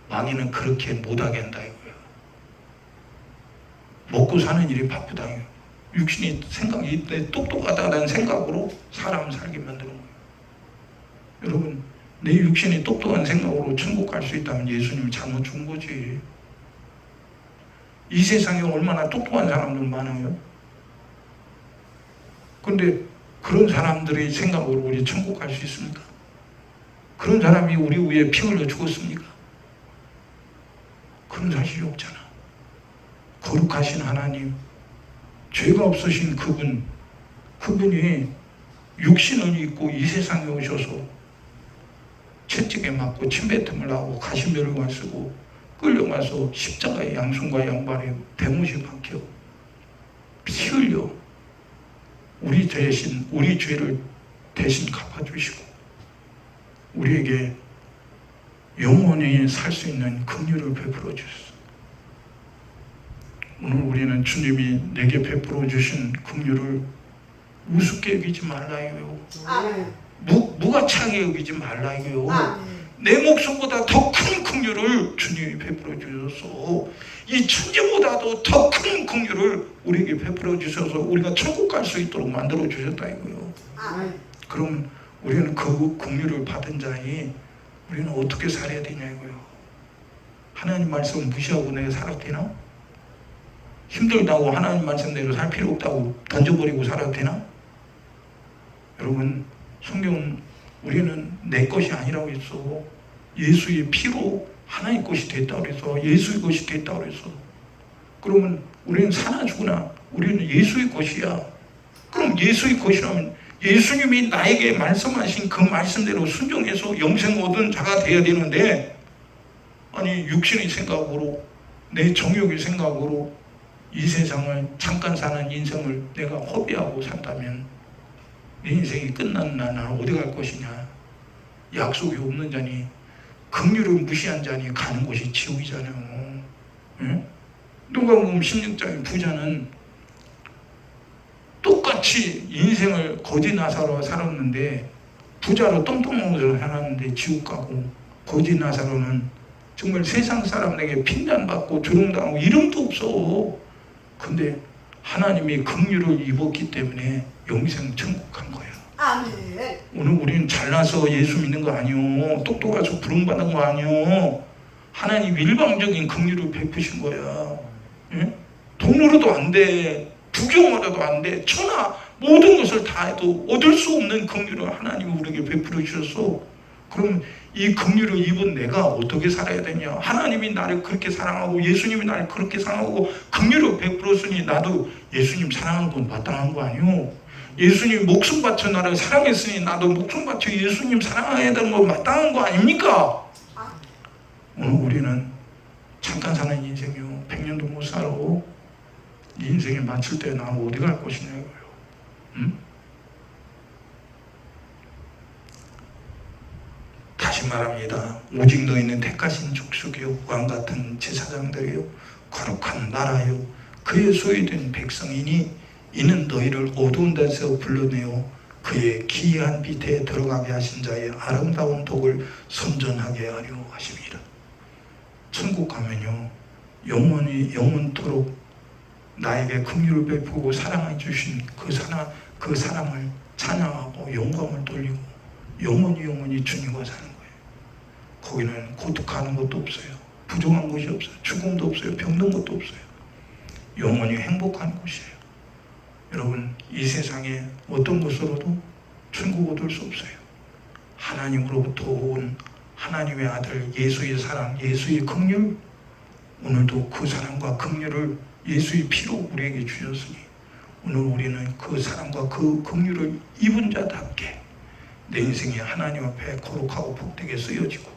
Speaker 2: 마귀는 그렇게 못하게 한다 이거야. 먹고 사는 일이 바쁘다. 육신이 생각이 똑똑하다는 생각으로 사람을 살게 만드는 거예요. 여러분, 내 육신이 똑똑한 생각으로 천국 갈 수 있다면 예수님이 잘못 준 거지. 이 세상에 얼마나 똑똑한 사람들 많아요. 그런데 그런 사람들의 생각으로 우리 천국 갈 수 있습니까? 그런 사람이 우리 위해 피 흘려 죽었습니까? 그런 사실이 없잖아. 거룩하신 하나님, 죄가 없으신 그분이 육신을 입고 이 세상에 오셔서 채찍에 맞고 침뱉음을 하고 가시면을 쓰고 끌려가서 십자가의 양손과 양발에 대못이 박혀 피 흘려 우리 죄를 대신 갚아주시고 우리에게 영원히 살 수 있는 긍휼을 베풀어 주셨어. 오늘 우리는 주님이 내게 베풀어 주신 긍휼을 우습게 여기지 말라 이거요. 무가차게 여기지 말라 이거요. 내 목숨보다 더 큰 긍휼을 주님이 베풀어 주셔서 이 천지보다도 더 큰 긍휼을 우리에게 베풀어 주셔서 우리가 천국 갈 수 있도록 만들어 주셨다 이거요. 그럼 우리는 그 긍휼을 받은 자니 우리는 어떻게 살아야 되냐 이거요. 하나님 말씀 무시하고 내가 살아도 되나? 힘들다고 하나님 말씀대로 살 필요 없다고 던져버리고 살아도 되나? 여러분, 성경은 우리는 내 것이 아니라고 했어. 예수의 피로 하나님 것이 됐다고 그래서 예수의 것이 됐다고 그래서. 그러면 우리는 사나 죽으나 우리는 예수의 것이야. 그럼 예수의 것이라면 예수님이 나에게 말씀하신 그 말씀대로 순종해서 영생 얻은 자가 되어야 되는데, 아니 육신의 생각으로 내 정욕의 생각으로 이 세상을 잠깐 사는 인생을 내가 허비하고 산다면 내 인생이 끝나는 날 나는 어디 갈 것이냐. 약속이 없는 자니 긍휼을 무시한 자니 가는 곳이 지옥이잖아요. 응? 누가복음 16장의 부자는 똑같이 인생을 거지 나사로와 살았는데 부자로 똥똥먹어서 살았는데 지옥 가고, 거지 나사로는 정말 세상 사람에게 핀잔받고 조롱당하고 이름도 없어. 근데 하나님이 긍휼을 입었기 때문에 영생 천국 간 거야.
Speaker 1: 아멘.
Speaker 2: 오늘 우리는 잘나서 예수 믿는 거 아니요. 똑똑해서 부름받은 거 아니요. 하나님 일방적인 긍휼을 베푸신 거야. 예? 돈으로도 안 돼. 부경으로도 안 돼. 천하 모든 것을 다 해도 얻을 수 없는 긍휼을 하나님이 우리에게 베풀어 주셨어. 그럼 이 긍휼을 입은 내가 어떻게 살아야 되냐. 하나님이 나를 그렇게 사랑하고 예수님이 나를 그렇게 사랑하고 긍휼을 베풀었으니 나도 예수님 사랑하는 건 마땅한 거 아니요. 예수님 목숨 바쳐 나를 사랑했으니 나도 목숨 바쳐 예수님 사랑해야 되는 건 마땅한 거 아닙니까? 오늘 우리는 잠깐 사는 인생이요. 100년도 못 살아. 이 인생에 마칠 때 나는 어디 갈 것이냐 이거요. 응? 말합니다. 오직 너희는 택하신 족속이요 왕같은 제사장들이요 거룩한 나라요 그의 소유된 백성이니 이는 너희를 어두운 데서 불러내어 그의 기이한 빛에 들어가게 하신 자의 아름다운 복을 선전하게 하려 하십니다. 천국 가면요 영원토록 나에게 긍휼을 베푸고 사랑해 주신 그 사랑을 찬양하고 영광을 돌리고 영원히 주님과 사는 거예요. 거기는 고독하는 것도 없어요. 부정한 것이 없어요. 죽음도 없어요. 병든 것도 없어요. 영원히 행복한 곳이에요. 여러분, 이 세상에 어떤 것으로도 천국 얻을 수 없어요. 하나님으로부터 온 하나님의 아들 예수의 사랑, 예수의 긍휼, 오늘도 그 사랑과 긍휼을 예수의 피로 우리에게 주셨으니 오늘 우리는 그 사랑과 그 긍휼을 입은 자답게 내 인생이 하나님 앞에 거룩하고 복되게 쓰여지고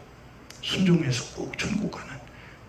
Speaker 2: 순종해서 꼭 천국 가는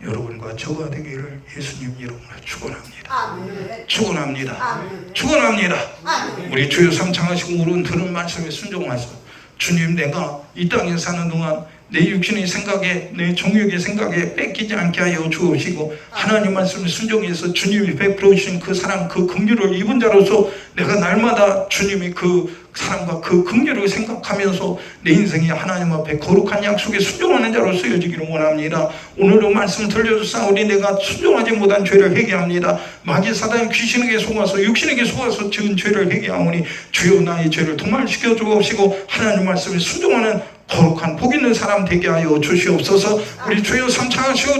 Speaker 2: 여러분과 저가 되기를 예수님 이름으로 축원합니다.
Speaker 1: 아멘.
Speaker 2: 축원합니다.
Speaker 1: 아멘.
Speaker 2: 축원합니다.
Speaker 1: 아멘.
Speaker 2: 우리 주여 삼창하시고 우리는 들은 말씀에 순종하소. 주님, 내가 이 땅에 사는 동안 내 육신의 생각에 내 정욕의 생각에 뺏기지 않게 하여 주옵시고 하나님 말씀에 순종해서 주님이 베풀어 주신 그 사랑 그 긍휼을 입은 자로서 내가 날마다 주님이 그 사랑과 그 긍휼을 생각하면서 내 인생이 하나님 앞에 거룩한 약속에 순종하는 자로 쓰여지기를 원합니다. 오늘도 말씀 들려주사오니 내가 순종하지 못한 죄를 회개합니다. 마귀 사단 귀신에게 속아서 육신에게 속아서 지은 죄를 회개하오니 주여 나의 죄를 도말시켜 주옵시고 하나님 말씀에 순종하는 거룩한 복 있는 사람 되게 하여 주시옵소서. 우리 주여 삼창하시고